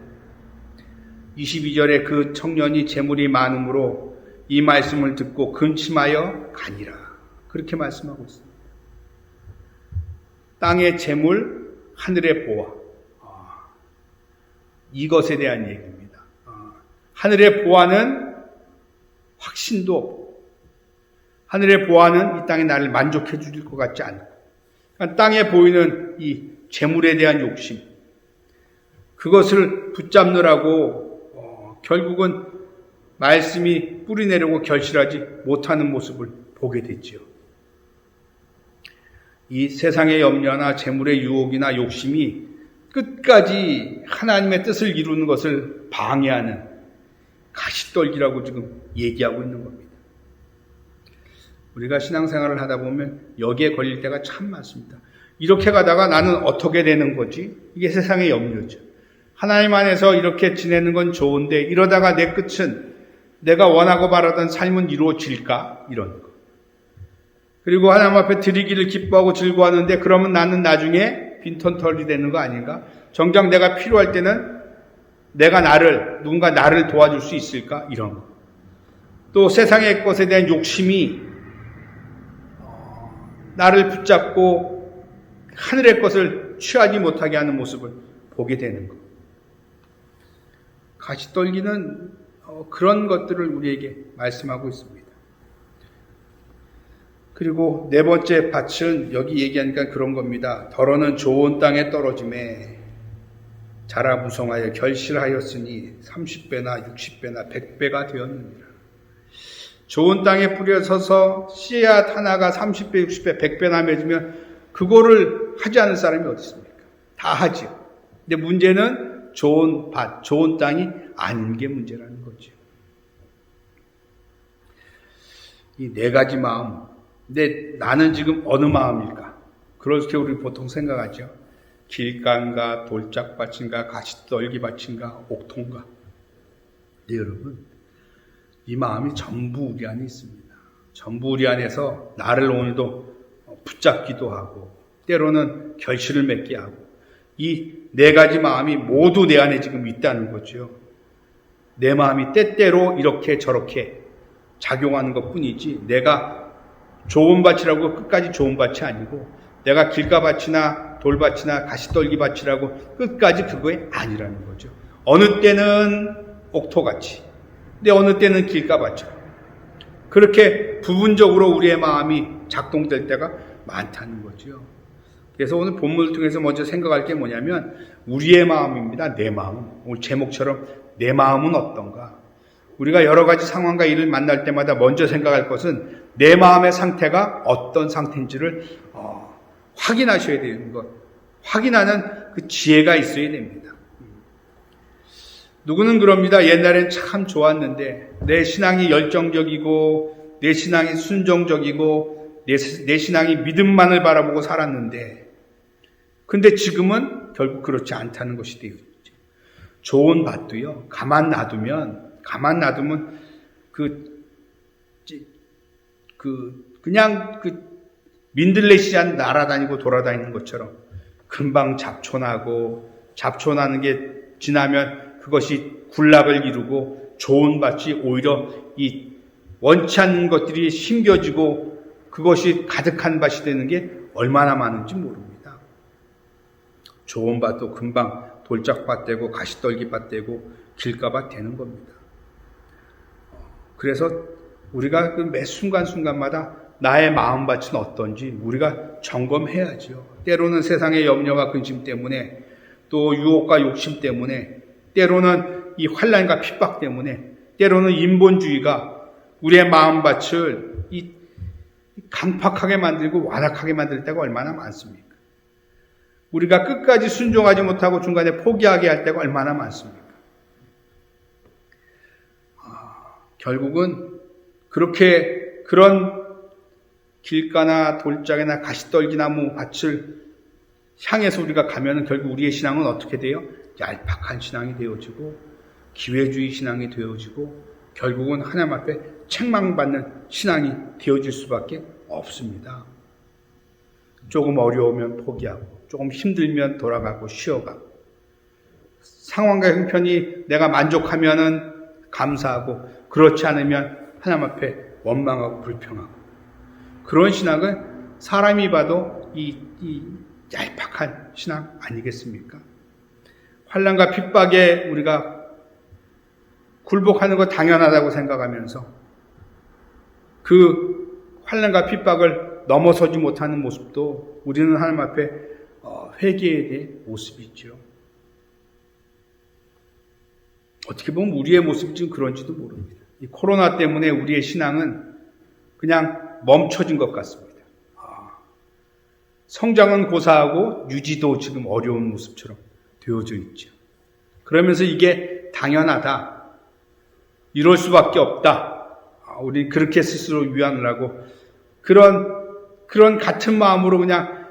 22절에 그 청년이 재물이 많음으로 이 말씀을 듣고 근심하여 가니라. 그렇게 말씀하고 있습니다. 땅의 재물, 하늘의 보화. 이것에 대한 얘기입니다. 하늘의 보화는 확신도 없고, 하늘의 보화는 이 땅에 나를 만족해 줄 것 같지 않고, 그러니까 땅에 보이는 이 재물에 대한 욕심, 그것을 붙잡느라고 결국은 말씀이 뿌리내려고 결실하지 못하는 모습을 보게 됐지요. 이 세상의 염려나 재물의 유혹이나 욕심이 끝까지 하나님의 뜻을 이루는 것을 방해하는 가시떨기라고 지금 얘기하고 있는 겁니다. 우리가 신앙생활을 하다 보면 여기에 걸릴 때가 참 많습니다. 이렇게 가다가 나는 어떻게 되는 거지? 이게 세상의 염려죠. 하나님 안에서 이렇게 지내는 건 좋은데 이러다가 내 끝은 내가 원하고 바라던 삶은 이루어질까? 이런 거. 그리고 하나님 앞에 드리기를 기뻐하고 즐거워하는데 그러면 나는 나중에 빈털터리 되는 거 아닌가? 정작 내가 필요할 때는 누군가 나를 도와줄 수 있을까? 이런 거. 또 세상의 것에 대한 욕심이 나를 붙잡고 하늘의 것을 취하지 못하게 하는 모습을 보게 되는 것. 가시떨기는 그런 것들을 우리에게 말씀하고 있습니다. 그리고 네 번째 밭은 여기 얘기하니까 그런 겁니다. 더러는 좋은 땅에 떨어짐에 자라 무성하여 결실하였으니 30배나 60배나 100배가 되었느니라. 좋은 땅에 뿌려서서 씨앗 하나가 30배, 60배, 100배나 맺으면 그거를 하지 않은 사람이 어디 있습니까? 다 하죠. 근데 문제는 좋은 밭, 좋은 땅이 아닌 게 문제라는 거죠. 이 네 가지 마음. 근데 나는 지금 어느 마음일까? 그렇게 우리 보통 생각하죠. 길간가, 돌짝밭인가, 가시떨기밭인가, 옥토인가. 네, 여러분. 이 마음이 전부 우리 안에 있습니다. 전부 우리 안에서 나를 오늘도 붙잡기도 하고 때로는 결실을 맺게 하고 이 네 가지 마음이 모두 내 안에 지금 있다는 거죠. 내 마음이 때때로 이렇게 저렇게 작용하는 것뿐이지 내가 좋은 밭이라고 끝까지 좋은 밭이 아니고 내가 길가밭이나 돌밭이나 가시떨기밭이라고 끝까지 그거에 아니라는 거죠. 어느 때는 옥토같이 근데 어느 때는 길가밭처럼 그렇게 부분적으로 우리의 마음이 작동될 때가 많다는 거죠. 그래서 오늘 본문을 통해서 먼저 생각할 게 뭐냐면 우리의 마음입니다. 내 마음. 오늘 제목처럼 내 마음은 어떤가. 우리가 여러 가지 상황과 일을 만날 때마다 먼저 생각할 것은 내 마음의 상태가 어떤 상태인지를 확인하셔야 되는 것. 확인하는 그 지혜가 있어야 됩니다. 누구는 그럽니다. 옛날엔 참 좋았는데 내 신앙이 열정적이고 내 신앙이 순종적이고 내 신앙이 믿음만을 바라보고 살았는데 근데 지금은 결국 그렇지 않다는 것이 되어 있죠. 좋은 밭도요. 가만 놔두면 그냥 민들레시한 날아다니고 돌아다니는 것처럼 금방 잡초나는 게 지나면 그것이 군락을 이루고 좋은 밭이 오히려 이 원치 않는 것들이 심겨지고 그것이 가득한 밭이 되는 게 얼마나 많은지 모릅니다. 좋은 밭도 금방 돌짝밭 되고 가시떨기밭 되고 길가밭 되는 겁니다. 그래서 우리가 그 매 순간순간마다 나의 마음밭은 어떤지 우리가 점검해야죠. 때로는 세상의 염려와 근심 때문에, 또 유혹과 욕심 때문에, 때로는 이 환난과 핍박 때문에, 때로는 인본주의가 우리의 마음밭을 이 강팍하게 만들고 완악하게 만들 때가 얼마나 많습니까? 우리가 끝까지 순종하지 못하고 중간에 포기하게 할 때가 얼마나 많습니까? 결국은 그렇게 그런 길가나 돌짝이나 가시떨기나무 밭을 향해서 우리가 가면 결국 우리의 신앙은 어떻게 돼요? 얄팍한 신앙이 되어지고 기회주의 신앙이 되어지고 결국은 하나님 앞에 책망받는 신앙이 되어질 수밖에 없습니다. 조금 어려우면 포기하고 조금 힘들면 돌아가고 쉬어가고 상황과 형편이 내가 만족하면은 감사하고 그렇지 않으면 하나님 앞에 원망하고 불평하고 그런 신앙은 사람이 봐도 이 얄팍한 신앙 아니겠습니까? 환난과 핍박에 우리가 굴복하는 거 당연하다고 생각하면서 그 환난과 핍박을 넘어서지 못하는 모습도 우리는 하나님 앞에 회개해야 될 모습이죠. 어떻게 보면 우리의 모습이 지금 그런지도 모릅니다. 이 코로나 때문에 우리의 신앙은 그냥 멈춰진 것 같습니다. 성장은 고사하고 유지도 지금 어려운 모습처럼 되어져 있죠. 그러면서 이게 당연하다. 이럴 수밖에 없다. 우리 그렇게 스스로 위안을 하고 그런 같은 마음으로 그냥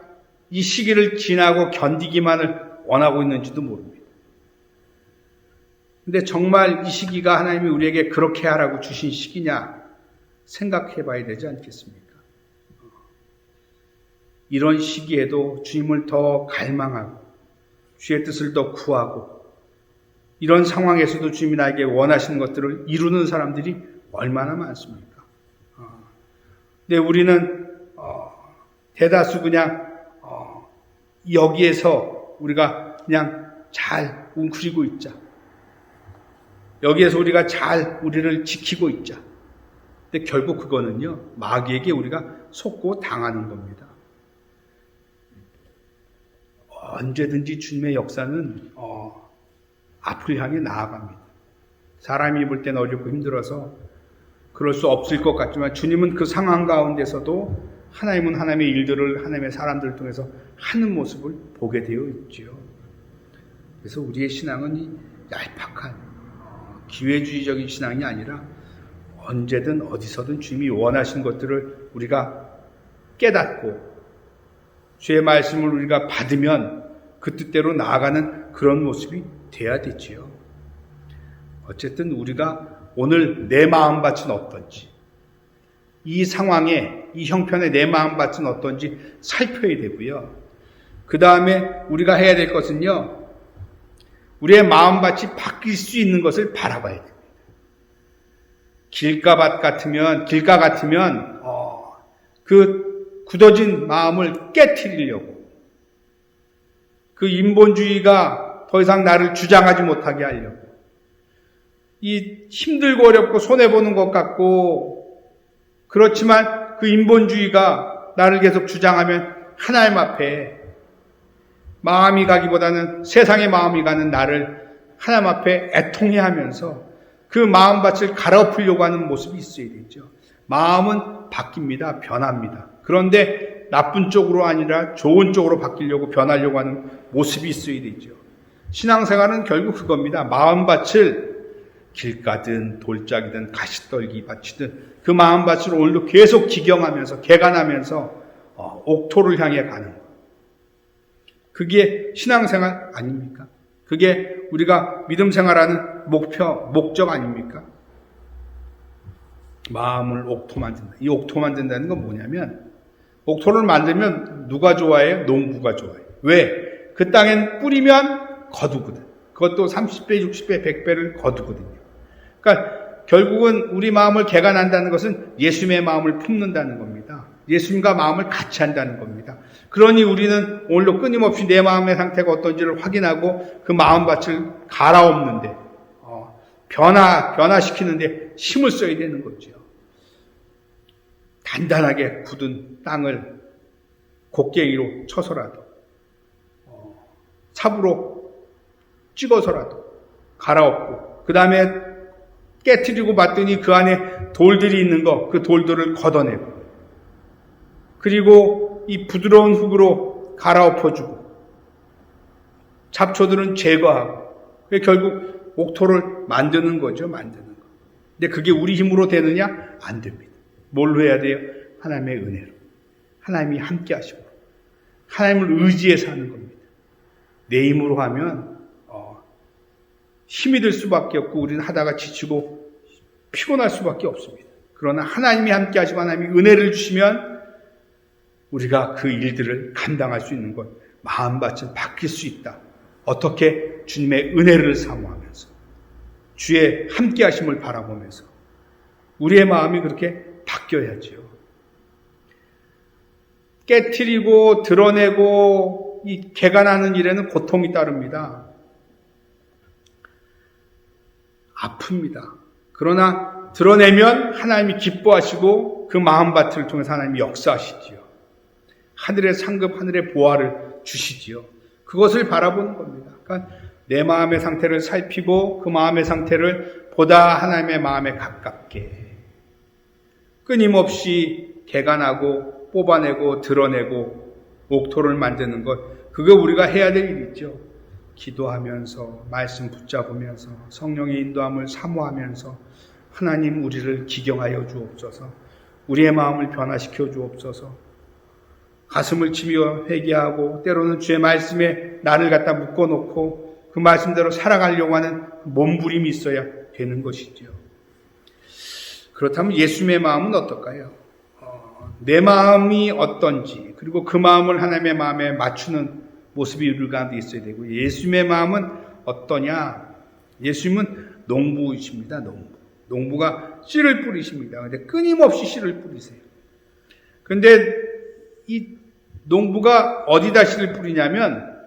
이 시기를 지나고 견디기만을 원하고 있는지도 모릅니다. 근데 정말 이 시기가 하나님이 우리에게 그렇게 하라고 주신 시기냐 생각해 봐야 되지 않겠습니까? 이런 시기에도 주님을 더 갈망하고 주의 뜻을 더 구하고 이런 상황에서도 주님이 나에게 원하시는 것들을 이루는 사람들이 얼마나 많습니까? 근데 우리는 대다수 그냥 여기에서 우리가 그냥 잘 웅크리고 있자. 여기에서 우리가 잘 우리를 지키고 있자. 근데 결국 그거는요, 마귀에게 우리가 속고 당하는 겁니다. 언제든지 주님의 역사는 앞을 향해 나아갑니다. 사람이 볼 때는 어렵고 힘들어서 그럴 수 없을 것 같지만 주님은 그 상황 가운데서도 하나님은 하나님의 일들을 하나님의 사람들을 통해서 하는 모습을 보게 되어 있죠. 그래서 우리의 신앙은 이 얄팍한 기회주의적인 신앙이 아니라 언제든 어디서든 주님이 원하시는 것들을 우리가 깨닫고 주의 말씀을 우리가 받으면 그 뜻대로 나아가는 그런 모습이 돼야 되지요. 어쨌든 우리가 오늘 내 마음밭은 어떤지 이 상황에 이 형편에 내 마음밭은 어떤지 살펴야 되고요. 그 다음에 우리가 해야 될 것은요. 우리의 마음밭이 바뀔 수 있는 것을 바라봐야 됩니다. 길가 같으면 그 굳어진 마음을 깨트리려고 그 인본주의가 더 이상 나를 주장하지 못하게 하려고 이 힘들고 어렵고 손해보는 것 같고 그렇지만 그 인본주의가 나를 계속 주장하면 하나님 앞에 마음이 가기보다는 세상의 마음이 가는 나를 하나님 앞에 애통해하면서 그 마음밭을 갈아엎으려고 하는 모습이 있어야 되죠. 마음은 바뀝니다. 변합니다. 그런데 나쁜 쪽으로 아니라 좋은 쪽으로 바뀌려고 변하려고 하는 모습이 있어야 되죠. 신앙생활은 결국 그겁니다. 마음밭을 길가든 돌짝이든 가시떨기 밭이든 그 마음밭을 오늘도 계속 기경하면서 개간하면서 옥토를 향해 가는 것. 그게 신앙생활 아닙니까? 그게 우리가 믿음 생활하는 목적 아닙니까? 마음을 옥토 만든다. 이 옥토 만든다는 건 뭐냐면 옥토를 만들면 누가 좋아해요? 농부가 좋아해요. 왜? 그 땅엔 뿌리면 거두거든. 그것도 30배, 60배, 100배를 거두거든요. 그러니까 결국은 우리 마음을 개간한다는 것은 예수님의 마음을 품는다는 겁니다. 예수님과 마음을 같이 한다는 겁니다. 그러니 우리는 오늘도 끊임없이 내 마음의 상태가 어떤지를 확인하고 그 마음밭을 갈아엎는데 변화시키는데 힘을 써야 되는 거죠. 단단하게 굳은 땅을 곡괭이로 쳐서라도 삽으로 찍어서라도 갈아엎고 그 다음에 깨트리고 봤더니 그 안에 돌들이 있는 거, 그 돌들을 걷어내고 그리고 이 부드러운 흙으로 갈아엎어주고 잡초들은 제거하고 결국 옥토를 만드는 거죠. 만드는 거. 근데 그게 우리 힘으로 되느냐? 안 됩니다. 뭘로 해야 돼요? 하나님의 은혜로. 하나님이 함께 하시고 하나님을 의지해서 하는 겁니다. 내 힘으로 하면 힘이 들 수밖에 없고 우리는 하다가 지치고 피곤할 수밖에 없습니다. 그러나 하나님이 함께 하시고 하나님이 은혜를 주시면 우리가 그 일들을 감당할 수 있는 것, 마음밭을 바뀔 수 있다. 어떻게? 주님의 은혜를 사모하면서 주의 함께 하심을 바라보면서 우리의 마음이 그렇게 바뀌어야지요. 깨트리고 드러내고 이 개간하는 일에는 고통이 따릅니다. 아픕니다. 그러나 드러내면 하나님이 기뻐하시고 그 마음밭을 통해서 하나님이 역사하시지요. 하늘의 상급, 하늘의 보화를 주시지요. 그것을 바라보는 겁니다. 그러니까 내 마음의 상태를 살피고 그 마음의 상태를 보다 하나님의 마음에 가깝게 끊임없이 개간하고 뽑아내고 드러내고 옥토를 만드는 것, 그거 우리가 해야 될 일이죠. 기도하면서 말씀 붙잡으면서 성령의 인도함을 사모하면서 하나님 우리를 기경하여 주옵소서. 우리의 마음을 변화시켜 주옵소서. 가슴을 치며 회개하고 때로는 주의 말씀에 나를 갖다 묶어놓고 그 말씀대로 살아가려고 하는 몸부림이 있어야 되는 것이죠. 그렇다면 예수님의 마음은 어떨까요? 내 마음이 어떤지 그리고 그 마음을 하나님의 마음에 맞추는 모습이 우리 가운데 있어야 되고, 예수님의 마음은 어떠냐? 예수님은 농부이십니다. 농부가 씨를 뿌리십니다. 근데 끊임없이 씨를 뿌리세요. 근데 이 농부가 어디다 씨를 뿌리냐면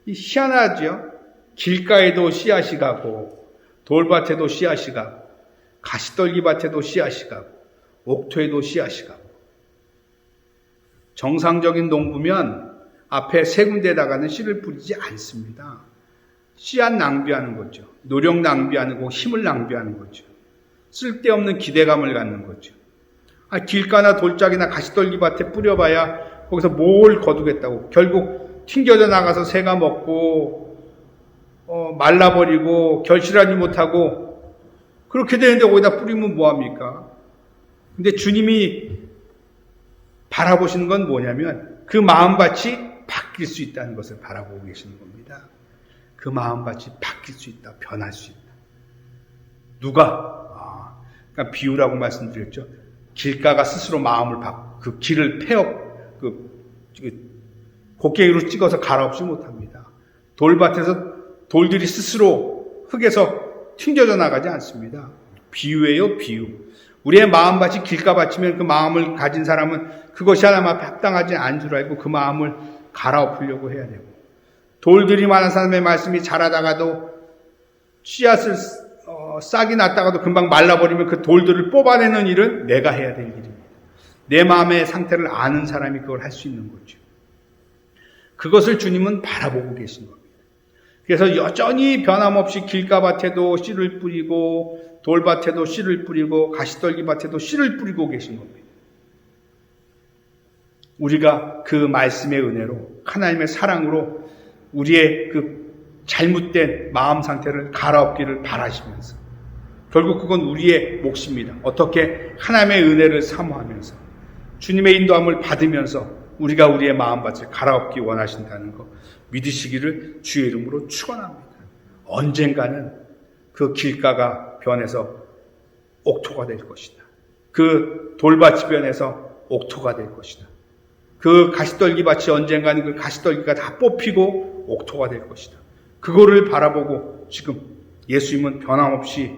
희한하죠. 길가에도 씨앗이 가고 돌밭에도 씨앗이 가고 가시떨기밭에도 씨앗이 가고 옥토에도 씨앗이 가고. 정상적인 농부면 앞에 세 군데다가는 씨를 뿌리지 않습니다. 씨앗 낭비하는 거죠. 노력 낭비하는 거, 힘을 낭비하는 거죠. 쓸데없는 기대감을 갖는 거죠. 길가나 돌짝이나 가시떨기밭에 뿌려봐야 거기서 뭘 거두겠다고. 결국 튕겨져 나가서 새가 먹고 말라버리고 결실하지 못하고 그렇게 되는데 거기다 뿌리면 뭐합니까? 근데 주님이 바라보시는 건 뭐냐면 그 마음밭이 바뀔 수 있다는 것을 바라보고 계시는 겁니다. 그 마음밭이 바뀔 수 있다. 변할 수 있다. 누가? 그러니까 비유라고 말씀드렸죠. 길가가 스스로 마음을 그 길을 곡괭이로 찍어서 갈아엎지 못합니다. 돌밭에서 돌들이 스스로 흙에서 튕겨져 나가지 않습니다. 비유예요, 비유. 우리의 마음밭이 길가밭이면 그 마음을 가진 사람은 그것이 하나님 앞에 합당하지 않은 줄 알고 그 마음을 갈아엎으려고 해야 되고, 돌들이 많은 사람의 말씀이 자라다가도 씨앗을 싹이 났다가도 금방 말라버리면 그 돌들을 뽑아내는 일은 내가 해야 될 일입니다. 내 마음의 상태를 아는 사람이 그걸 할 수 있는 거죠. 그것을 주님은 바라보고 계신 겁니다. 그래서 여전히 변함없이 길가밭에도 씨를 뿌리고 돌밭에도 씨를 뿌리고 가시떨기밭에도 씨를 뿌리고 계신 겁니다. 우리가 그 말씀의 은혜로 하나님의 사랑으로 우리의 그 잘못된 마음 상태를 갈아엎기를 바라시면서, 결국 그건 우리의 몫입니다. 어떻게? 하나님의 은혜를 사모하면서 주님의 인도함을 받으면서 우리가 우리의 마음밭을 갈아엎기 원하신다는 거 믿으시기를 주의 이름으로 축원합니다. 언젠가는 그 길가가 변해서 옥토가 될 것이다. 그 돌밭이 변해서 옥토가 될 것이다. 그 가시떨기밭이 언젠가는 그 가시떨기가 다 뽑히고 옥토가 될 것이다. 그거를 바라보고 지금 예수님은 변함없이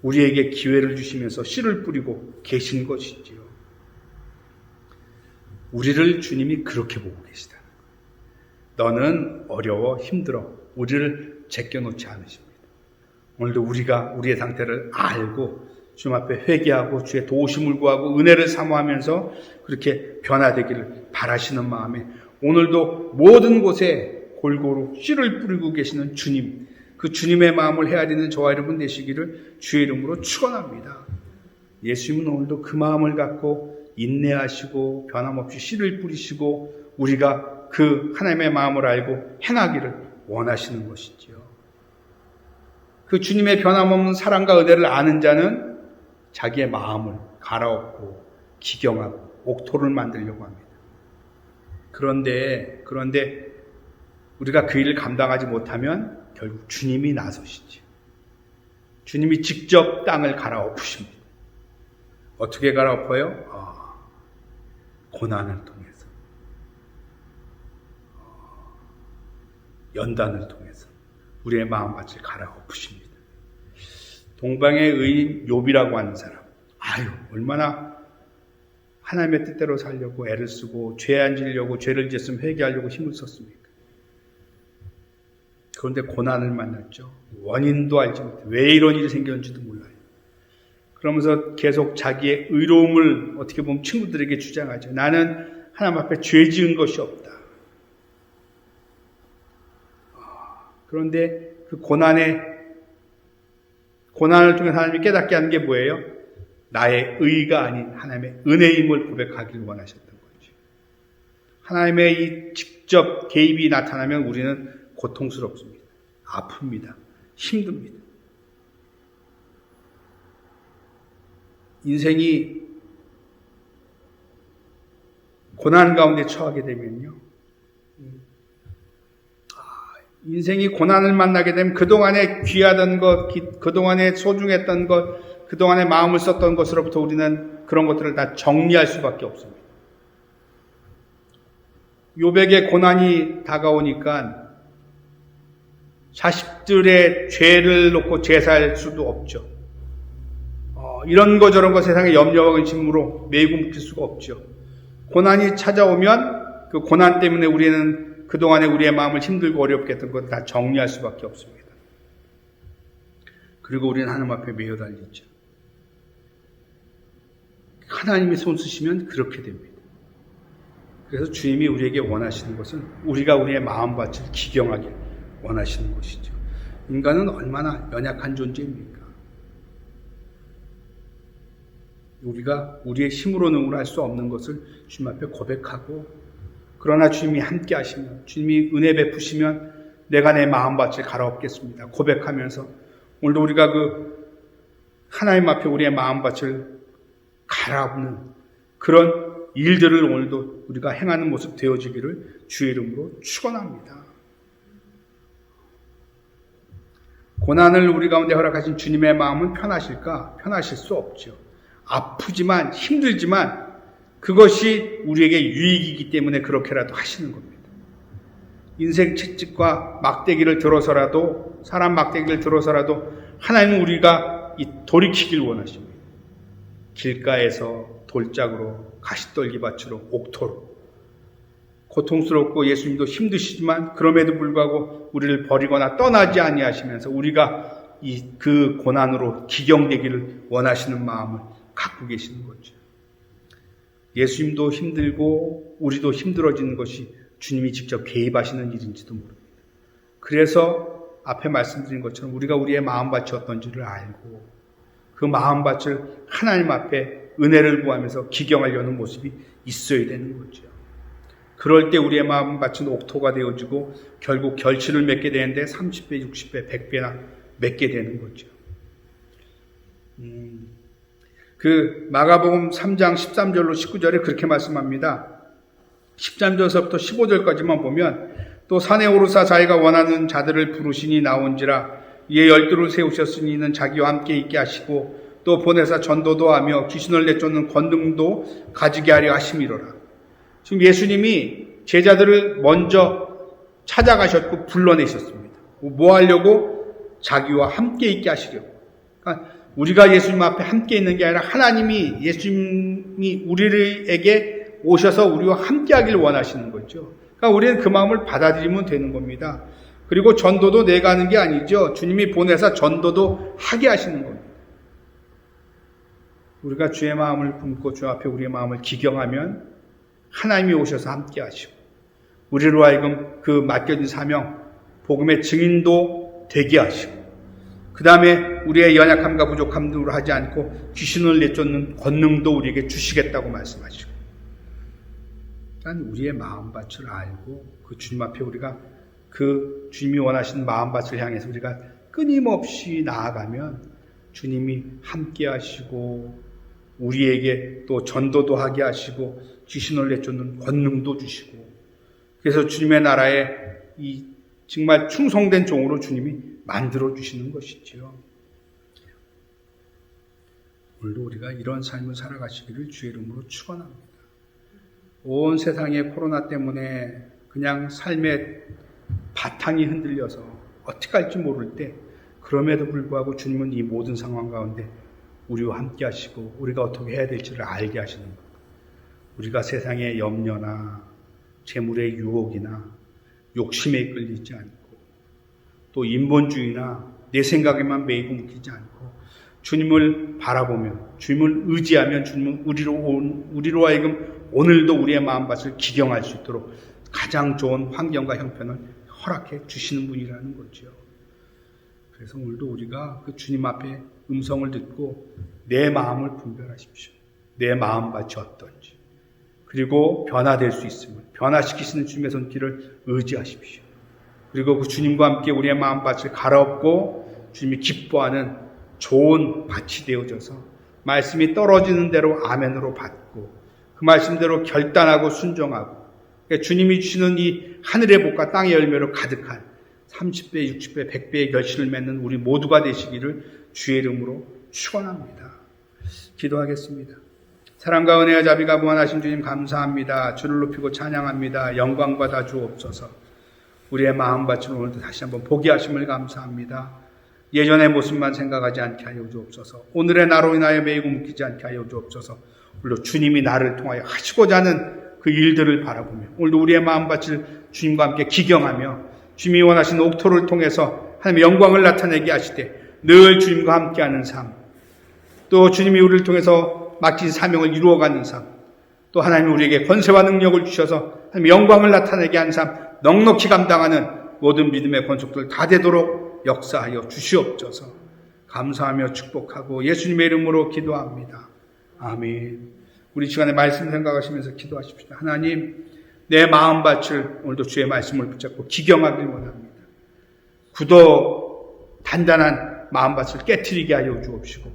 우리에게 기회를 주시면서 씨를 뿌리고 계신 것이지요. 우리를 주님이 그렇게 보고 계시다. 너는 어려워 힘들어 우리를 제껴놓지 않으십니다. 오늘도 우리가 우리의 상태를 알고 주님 앞에 회개하고 주의 도우심을 구하고 은혜를 사모하면서 그렇게 변화되기를 바라시는 마음에 오늘도 모든 곳에 골고루 씨를 뿌리고 계시는 주님, 그 주님의 마음을 헤아리는 저와 여러분 되시기를 주의 이름으로 축원합니다. 예수님은 오늘도 그 마음을 갖고 인내하시고 변함없이 씨를 뿌리시고 우리가 그 하나님의 마음을 알고 행하기를 원하시는 것이지요. 그 주님의 변함없는 사랑과 은혜를 아는 자는 자기의 마음을 갈아엎고 기경하고 옥토를 만들려고 합니다. 그런데 우리가 그 일을 감당하지 못하면 결국 주님이 나서시죠. 주님이 직접 땅을 갈아엎으십니다. 어떻게 갈아엎어요? 고난을 통해서, 연단을 통해서 우리의 마음밭을 갈아엎으십니다. 동방의 의인 욥이라고 하는 사람, 얼마나 하나님의 뜻대로 살려고 애를 쓰고 죄 안 지려고 죄를 지었으면 회개하려고 힘을 썼습니까? 그런데 고난을 만났죠. 원인도 알지 못해 왜 이런 일이 생겼는지도 몰라요. 그러면서 계속 자기의 의로움을 어떻게 보면 친구들에게 주장하죠. 나는 하나님 앞에 죄 지은 것이 없다. 그런데 그 고난을 통해 하나님이 깨닫게 하는 게 뭐예요? 나의 의가 아닌 하나님의 은혜임을 고백하기를 원하셨던 거죠. 하나님의 이 직접 개입이 나타나면 우리는 고통스럽습니다. 아픕니다. 힘듭니다. 인생이 고난 가운데 처하게 되면요. 인생이 고난을 만나게 되면 그동안에 귀하던 것, 그동안에 소중했던 것, 그동안에 마음을 썼던 것으로부터 우리는 그런 것들을 다 정리할 수밖에 없습니다. 욥에게 고난이 다가오니까 자식들의 죄를 놓고 제사할 수도 없죠. 이런 거 저런 거 세상에 염려와 근심으로 매이고 묶일 수가 없죠. 고난이 찾아오면 그 고난 때문에 우리는 그동안에 우리의 마음을 힘들고 어렵게 했던 것 다 정리할 수밖에 없습니다. 그리고 우리는 하나님 앞에 매여 달리죠. 하나님이 손 쓰시면 그렇게 됩니다. 그래서 주님이 우리에게 원하시는 것은 우리가 우리의 마음밭을 기경하길 원하시는 것이죠. 인간은 얼마나 연약한 존재입니까? 우리가 우리의 힘으로 능으로 할 수 없는 것을 주님 앞에 고백하고, 그러나 주님이 함께 하시면, 주님이 은혜 베푸시면 내가 내 마음밭을 갈아엎겠습니다 고백하면서 오늘도 우리가 그 하나님 앞에 우리의 마음밭을 갈아엎는 그런 일들을 오늘도 우리가 행하는 모습 되어지기를 주의 이름으로 축원합니다. 고난을 우리 가운데 허락하신 주님의 마음은 편하실까? 편하실 수 없죠. 아프지만 힘들지만 그것이 우리에게 유익이기 때문에 그렇게라도 하시는 겁니다. 인생 채찍과 막대기를 들어서라도, 사람 막대기를 들어서라도 하나님은 우리가 돌이키길 원하십니다. 길가에서 돌짝으로, 가시떨기밭으로, 옥토로 고통스럽고 예수님도 힘드시지만 그럼에도 불구하고 우리를 버리거나 떠나지 아니하시면서 우리가 그 고난으로 기경되기를 원하시는 마음을 갖고 계시는 거죠. 예수님도 힘들고 우리도 힘들어지는 것이 주님이 직접 개입하시는 일인지도 모릅니다. 그래서 앞에 말씀드린 것처럼 우리가 우리의 마음밭이 어떤지를 알고 그 마음밭을 하나님 앞에 은혜를 구하면서 기경하려는 모습이 있어야 되는 거죠. 그럴 때 우리의 마음밭은 옥토가 되어지고 결국 결실을 맺게 되는데 30배, 60배, 100배나 맺게 되는 거죠. 그 마가복음 3장 13절로 19절에 그렇게 말씀합니다. 13절서부터 15절까지만 보면 또 산에 오르사 자기가 원하는 자들을 부르시니 나온지라 이에 12를 세우셨으니 이는 자기와 함께 있게 하시고 또 보내사 전도도 하며 귀신을 내쫓는 권능도 가지게 하려 하심이로라. 지금 예수님이 제자들을 먼저 찾아가셨고 불러내셨습니다. 뭐 하려고? 자기와 함께 있게 하시려고. 그러니까 우리가 예수님 앞에 함께 있는 게 아니라 하나님이, 예수님이 우리에게 오셔서 우리와 함께 하길 원하시는 거죠. 그러니까 우리는 그 마음을 받아들이면 되는 겁니다. 그리고 전도도 내가 하는 게 아니죠. 주님이 보내사 전도도 하게 하시는 겁니다. 우리가 주의 마음을 품고 주 앞에 우리의 마음을 기경하면 하나님이 오셔서 함께 하시고 우리로 하여금 그 맡겨진 사명, 복음의 증인도 되게 하시고 그 다음에 우리의 연약함과 부족함으로 하지 않고 귀신을 내쫓는 권능도 우리에게 주시겠다고 말씀하시고 일단 우리의 마음밭을 알고 그 주님 앞에 우리가 그 주님이 원하시는 마음밭을 향해서 우리가 끊임없이 나아가면 주님이 함께 하시고 우리에게 또 전도도 하게 하시고 귀신을 내쫓는 권능도 주시고 그래서 주님의 나라에 이 정말 충성된 종으로 주님이 만들어 주시는 것이지요. 오늘도 우리가 이런 삶을 살아가시기를 주의 이름으로 축원합니다. 온 세상에 코로나 때문에 그냥 삶의 바탕이 흔들려서 어떻게 할지 모를 때 그럼에도 불구하고 주님은 이 모든 상황 가운데 우리와 함께 하시고 우리가 어떻게 해야 될지를 알게 하시는 것. 우리가 세상의 염려나 재물의 유혹이나 욕심에 끌리지 않고 또 인본주의나 내 생각에만 매이고 묶이지 않고 주님을 바라보면 주님을 의지하면 주님은 우리로 하여금 오늘도 우리의 마음밭을 기경할 수 있도록 가장 좋은 환경과 형편을 허락해 주시는 분이라는 거죠. 그래서 오늘도 우리가 그 주님 앞에 음성을 듣고 내 마음을 분별하십시오. 내 마음밭이 어떤지. 그리고 변화될 수 있음을 변화시키시는 주님의 손길을 의지하십시오. 그리고 그 주님과 함께 우리의 마음밭을 갈아엎고 주님이 기뻐하는 좋은 밭이 되어져서 말씀이 떨어지는 대로 아멘으로 받고 그 말씀대로 결단하고 순종하고 그러니까 주님이 주시는 이 하늘의 복과 땅의 열매로 가득한 30배, 60배, 100배의 결실을 맺는 우리 모두가 되시기를 주의 이름으로 축원합니다. 기도하겠습니다. 사랑과 은혜와 자비가 무한하신 주님 감사합니다. 주를 높이고 찬양합니다. 영광 받아 주옵소서. 우리의 마음밭을 오늘도 다시 한번 보게 하심을 감사합니다. 예전의 모습만 생각하지 않게 하여 주옵소서. 오늘의 나로 인하여 매이고 묶이지 않게 하여 주옵소서. 물론 주님이 나를 통하여 하시고자 하는 그 일들을 바라보며 오늘도 우리의 마음밭을 주님과 함께 기경하며 주님이 원하시는 옥토를 통해서 하나님의 영광을 나타내게 하시되 늘 주님과 함께하는 삶, 또 주님이 우리를 통해서 맡긴 사명을 이루어가는 삶, 또 하나님이 우리에게 권세와 능력을 주셔서 하나님의 영광을 나타내게 하는 삶, 넉넉히 감당하는 모든 믿음의 권속들 다 되도록 역사하여 주시옵소서. 감사하며 축복하고 예수님의 이름으로 기도합니다. 아멘. 우리 시간에 말씀 생각하시면서 기도하십시다. 하나님, 내 마음밭을 오늘도 주의 말씀을 붙잡고 기경하길 원합니다. 굳어 단단한 마음밭을 깨트리게 하여 주옵시고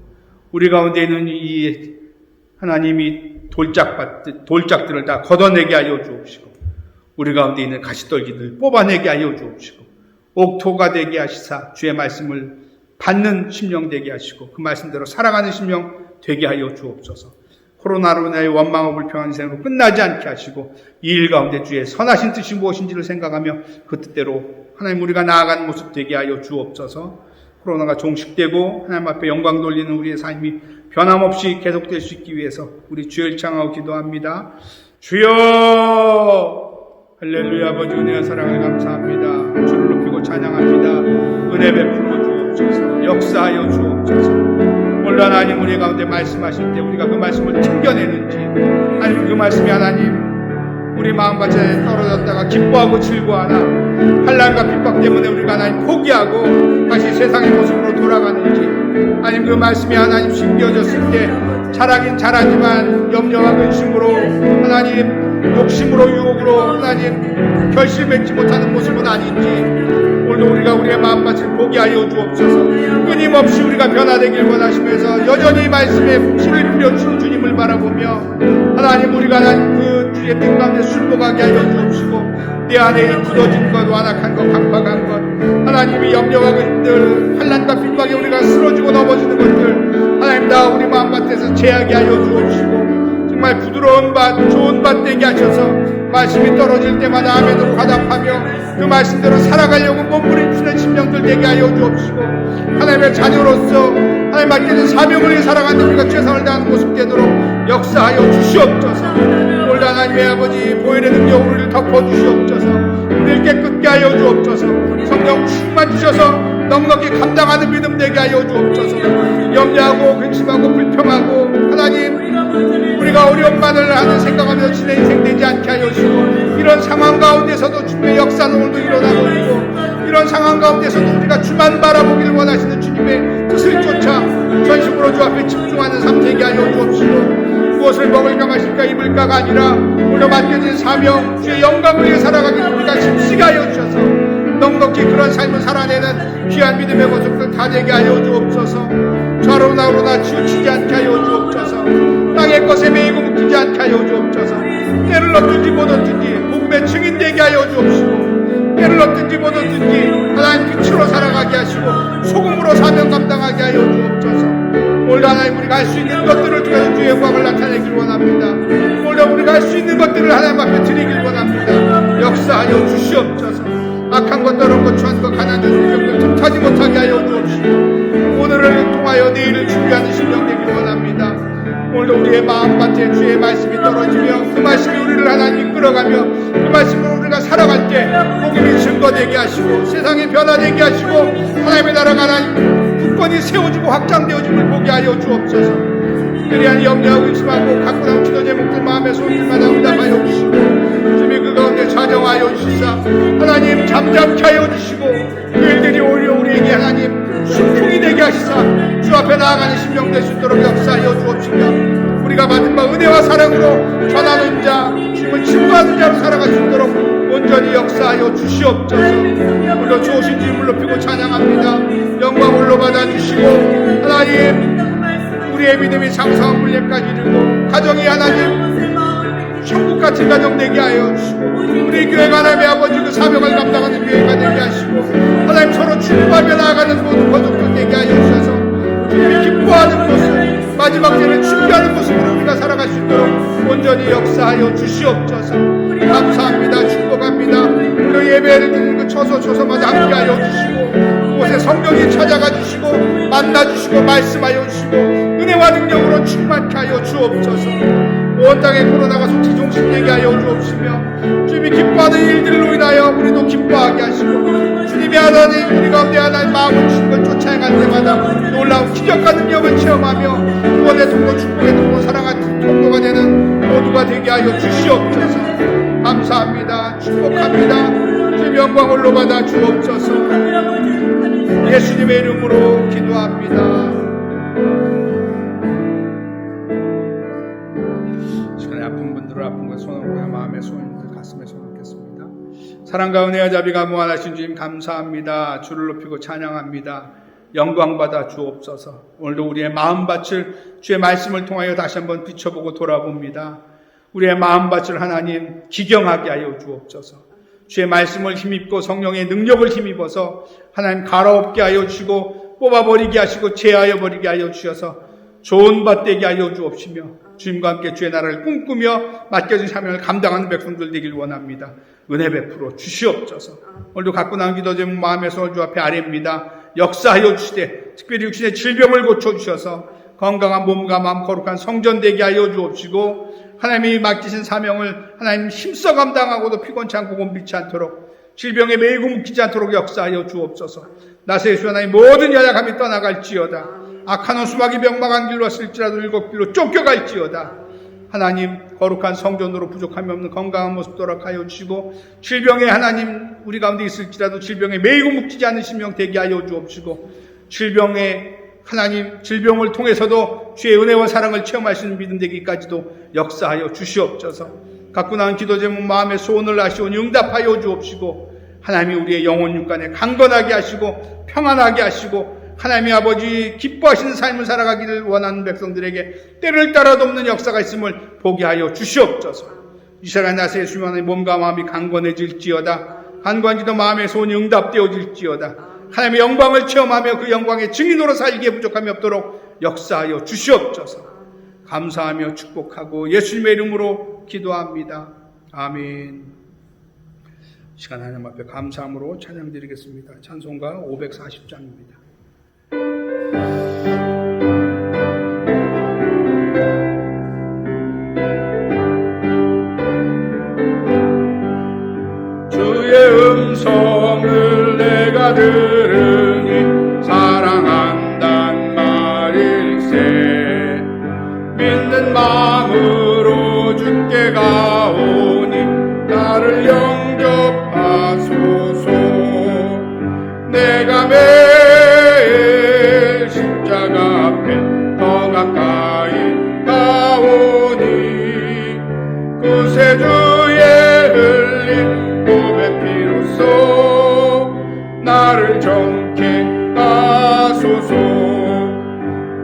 우리 가운데 있는 이 하나님이 돌짝들을 다 걷어내게 하여 주옵시고 우리 가운데 있는 가시떨기들 뽑아내게 하여 주옵시고 옥토가 되게 하시사 주의 말씀을 받는 심령 되게 하시고 그 말씀대로 살아가는 심령 되게 하여 주옵소서. 코로나로 인하여 원망하고 불평한 인생으로 끝나지 않게 하시고 이 일 가운데 주의 선하신 뜻이 무엇인지를 생각하며 그 뜻대로 하나님 우리가 나아가는 모습 되게 하여 주옵소서. 코로나가 종식되고 하나님 앞에 영광 돌리는 우리의 삶이 변함없이 계속될 수 있기 위해서 우리 주를 청하고 기도합니다. 주여 할렐루야. 아버지 은혜와 사랑을 감사합니다. 주를 높이고 찬양합니다. 은혜 베풀어 주옵소서. 역사하여 주옵소서. 물론 하나님 우리 가운데 말씀하실 때 우리가 그 말씀을 챙겨내는지 아니면 그 말씀이 하나님 우리 마음밭에 떨어졌다가 기뻐하고 즐거워하나 환난과 핍박 때문에 우리가 하나님 포기하고 다시 세상의 모습으로 돌아가는지 아니면 그 말씀이 하나님 심겨졌을 때 잘하긴 잘하지만 염려와 근심으로 하나님 욕심으로 유혹으로 하나님 결실 맺지 못하는 모습은 아닌지 오늘도 우리가 우리의 마음밭을 보게 하여 주옵소서. 끊임없이 우리가 변화되길 원하시면서 여전히 말씀에 풀을 뿌려주신 주님을 바라보며 하나님 우리가 하나님 그 주의 뜻 가운데 순복하게 하여 주옵시고 내 안에 굳어진 것, 완악한 것, 강팍한 것 하나님이 염려와 것들 환난과 핍박에 우리가 쓰러지고 넘어지는 것들 하나님 다 우리 마음밭에서 제하게 하여 주옵시고 정말 부드러운 밭, 좋은 밭 되게 하셔서 말씀이 떨어질 때마다 아멘으로 화답하며 그 말씀대로 살아가려고 몸부림치는 심령들 되게 하여 주옵시고 하나님의 자녀로서 하나님 맡기는 사명을 위해 살아가는 우리가 최선을 다하는 모습 되도록 역사하여 주시옵소서. 오늘 하나님의 아버지 보혈의 능력으로 우리를 덮어주시옵소서. 우리를 깨끗게 하여 주옵소서. 성령 충만 주셔서 넉넉히 감당하는 믿음 되게 하여 주옵소서. 염려하고 근심하고 불평하고 하나님 우리가 어려움만을 하는 생각하며 지내 인생 되지 않게 하여 주시고, 이런 상황 가운데서도 주님의 역사는 오늘도 일어나고 있고, 이런 상황 가운데서도 우리가 주만 바라보기를 원하시는 주님의 뜻을 쫓아 전심으로 주 앞에 집중하는 삶 되게 하여 주옵시고, 무엇을 먹을까 마실까 입을까가 아니라 오늘 맡겨진 사명 주의 영광을 위해 살아가기를 우리가 힘쓰게 하여 주셔서 넉넉히 그런 삶을 살아내는 귀한 믿음의 모습들 다 되게 하여 주옵소서. 좌로 나로나 치우치지 않게 하여 주옵소서. 땅의 것에 매이고 묶이지 않게 하여 주옵소서. 때를 얻든지 못 얻든지 복음의 증인 되게 하여 주옵시고, 때를 얻든지 못 얻든지 하나님 빛으로 살아가게 하시고 소금으로 사명 감당하게 하여 주옵소서. 오늘 하나님 우리가 할 수 있는 것들을 통해서 주의 영광을 나타내길 원합니다. 오늘 우리가 할 수 있는 것들을 하나님 앞에 드리길 원합니다. 역사하여 주시옵소서. 악한 것, 더러운 것, 추한 것, 가난한 존경들 틈타지 못하게 하여 주옵시고, 오늘을 통하여 내일을 준비하는 심령 되길 원합니다. 오늘도 우리의 마음밭에 주의 말씀이 떨어지며 그 말씀이 우리를 하나님 이끌어가며 그 말씀으로 우리가 살아갈 때 복음이 증거되게 하시고 세상에 변화되게 하시고 하나님의 나라가 하나님 굳건히 세워지고 확장되어짐을 보게 하여 주옵소서. 특별히 염려하고 의심하고 갖고 나온 기도 제목들 마음의 소원들마다 응답하여 주시고, 주님이 그 가운데 좌정하여 주시사 하나님 잠잠케 하여 주시고, 그 일들이 오히려 우리에게 하나님 순풍이 되게 하시사 주 앞에 나아가는 심령 될 수 있도록 역사하여 주옵시며, 우리가 받은 바 은혜와 사랑으로 전하는 자, 주님을 친구하는 자로 살아갈 수 있도록 온전히 역사하여 주시옵소서. 물론 좋으신 주님을 높이고 찬양합니다. 영광 홀로 받아주시고, 하나님 우리의 믿음이 장성한 물레까지 이르고 가정이 하나님 천국같은 가정 되게 하여 주시고, 우리 교회가 하나님의 아버지 그 사명을 감당하는 교회가 되게 하시고, 하나님 서로 축복하며 나아가는 모든 가족들 되게 하여 주셔서 주님이 기뻐하는 모습, 마지막 때를 준비하는 모습으로 우리가 살아갈 수 있도록 온전히 역사하여 주시옵소서. 감사합니다. 축복합니다. 우리 예배를 드리는 그 처소마다 함께하여 주시고, 그곳에 성령이 찾아가 주시고 만나주시고 말씀하여 주시고 은혜와 능력으로 충만케 하여 주옵소서. 온 땅에 코로나가 속히 종식되게 하여 주옵시며, 주님이 기뻐하는 일들로 인하여 우리도 기뻐하게 하시고, 주님이 하나님 우리 가운데 하나님 마음을 주신 걸 쫓아 행할 때마다 놀라운 기적과 능력을 체험하며 구원의 통로, 축복의 통로, 사랑의 통로가 되는 모두가 되게 하여 주시옵소서. 감사합니다. 축복합니다. 주님 영광 홀로 받아 주옵소서. 예수님의 이름으로 기도합니다. 시간에 아픈 분들은 아픈 것 손을 마음의 손을 가슴에 손놓겠습니다. 사랑과 은혜와 자비가 무한하신 주님 감사합니다. 주를 높이고 찬양합니다. 영광 받아 주옵소서. 오늘도 우리의 마음밭을 주의 말씀을 통하여 다시 한번 비춰보고 돌아봅니다. 우리의 마음밭을 하나님 기경하게 하여 주옵소서. 주의 말씀을 힘입고 성령의 능력을 힘입어서 하나님 갈아엎게 하여 주시고 뽑아버리게 하시고 제하여 버리게 하여 주셔서 좋은 밭 되게 하여 주옵시며, 주님과 함께 주의 나라를 꿈꾸며 맡겨진 사명을 감당하는 백성들 되길 원합니다. 은혜 베풀어 주시옵소서. 오늘도 갖고 나온 기도 제목 마음의 손을 주 앞에 아뢰입니다. 역사하여 주시되 특별히 육신의 질병을 고쳐주셔서 건강한 몸과 마음 거룩한 성전 되게 하여 주옵시고, 하나님이 맡기신 사명을 하나님 힘써 감당하고도 피곤치 않고 곤비치 않도록 질병에 매이고 묶이지 않도록 역사하여 주옵소서. 나세 예수 하나님 모든 연약함이 떠나갈지어다. 악한 수박이 병망한 길로 왔을지라도 일곱 길로 쫓겨갈지어다. 하나님 거룩한 성전으로 부족함이 없는 건강한 모습 돌아가여 주시고, 질병에 하나님 우리 가운데 있을지라도 질병에 매이고 묶이지 않는 심령 되게 하여 주옵시고, 질병에 하나님 질병을 통해서도 주의 은혜와 사랑을 체험할 수 있는 믿음 되기까지도 역사하여 주시옵소서. 갖고 나온 기도 제목 마음의 소원을 아시오니 응답하여 주옵시고, 하나님이 우리의 영혼 육간에 강건하게 하시고 평안하게 하시고, 하나님의 아버지 기뻐하시는 삶을 살아가기를 원하는 백성들에게 때를 따라도 없는 역사가 있음을 보게 하여 주시옵소서. 이 시간 나세 예수님의 몸과 마음이 강건해질지어다. 간구한지도 마음의 소원이 응답되어질지어다. 하나님의 영광을 체험하며 그 영광의 증인으로 살기에 부족함이 없도록 역사하여 주시옵소서. 감사하며 축복하고 예수님의 이름으로 기도합니다. 아멘. 시간 하나님 앞에 감사함으로 찬양드리겠습니다. 찬송가 540장입니다. 주의 들으니 사랑한단 말일세. 믿는 마음으로 주께 가오니 나를 영접하소서. 내가 매일 십자가 앞에 더 가까이 가오니 구세주의 흘린 몸의 피로써 나를 정케 하소서.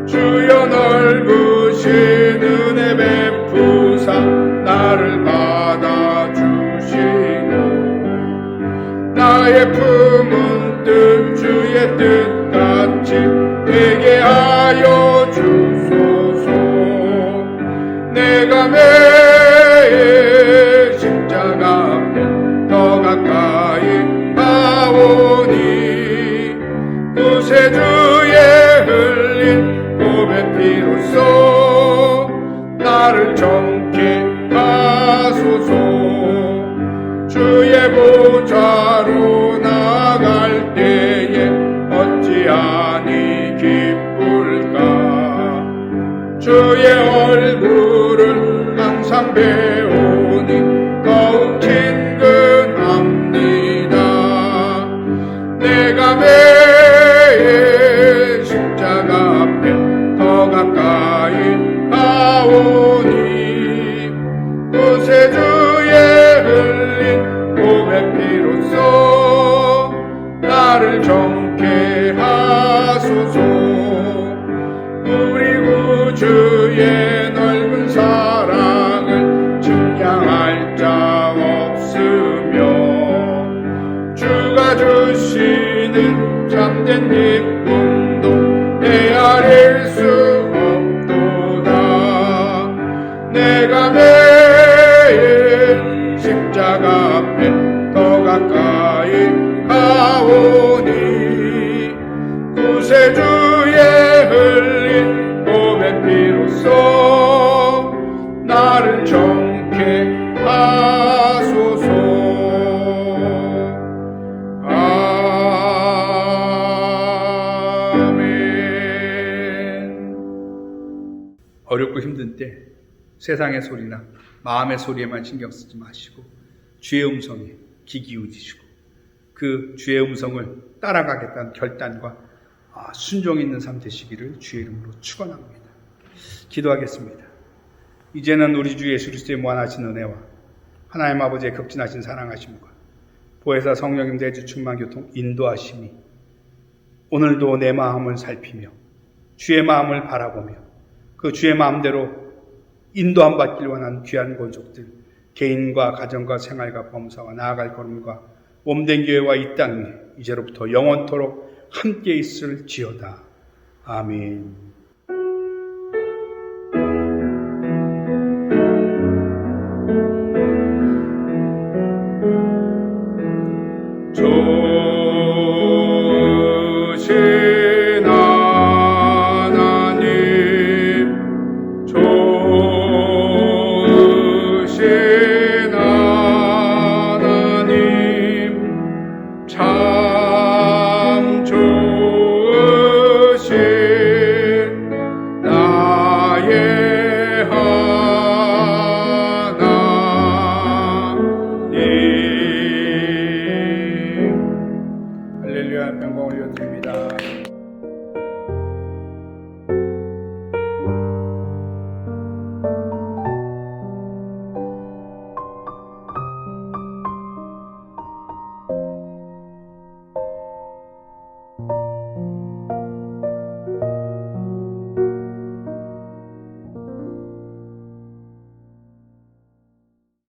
주여 넓으신 은혜 베푸사 나를 받아주시고 나의 품은 뜻 주의 뜻같이 되게 하여 주소서. 내가 매일 십자가 앞에 더 가까이 가오니 구세주의 흘린 몸의 피로써 나를 정케 하소서. 주의 보좌로 나갈 때에 어찌하니 기쁠까. 주의 얼굴을 항상 배우니 더욱 친근합니다. 내가 매일 십자가 앞에 더 가까이 가오니 구세주의 흘린 몸의 피로써 나를 정케 하소서. 우리 구주의 넓은 사랑을 측량할 자 없으며 주가 주시는 참된 기쁨도 헤아릴 수 없도다. 내가 매일 십자가 앞에 더 가까이 가오니 구세주의 흘린 몸의 피로써 나를 정케 하소서. 아멘. 어렵고 힘든 때 세상의 소리나 마음의 소리에만 신경 쓰지 마시고 주의 음성에 귀 기울이시고 그 주의 음성을 따라가겠다는 결단과 순종 있는 삶 되시기를 주의 이름으로 축원합니다. 기도하겠습니다. 이제는 우리 주 예수 그리스도의 무한하신 은혜와 하나님 아버지의 극진하신 사랑하심과 보혜사 성령님 대주 충만 교통 인도하심이 오늘도 내 마음을 살피며 주의 마음을 바라보며 그 주의 마음대로 인도함 받길 원하는 귀한 권속들 개인과 가정과 생활과 범사와 나아갈 걸음과 몸된 교회와 이 땅에 이제로부터 영원토록 함께 있을지어다. 아멘.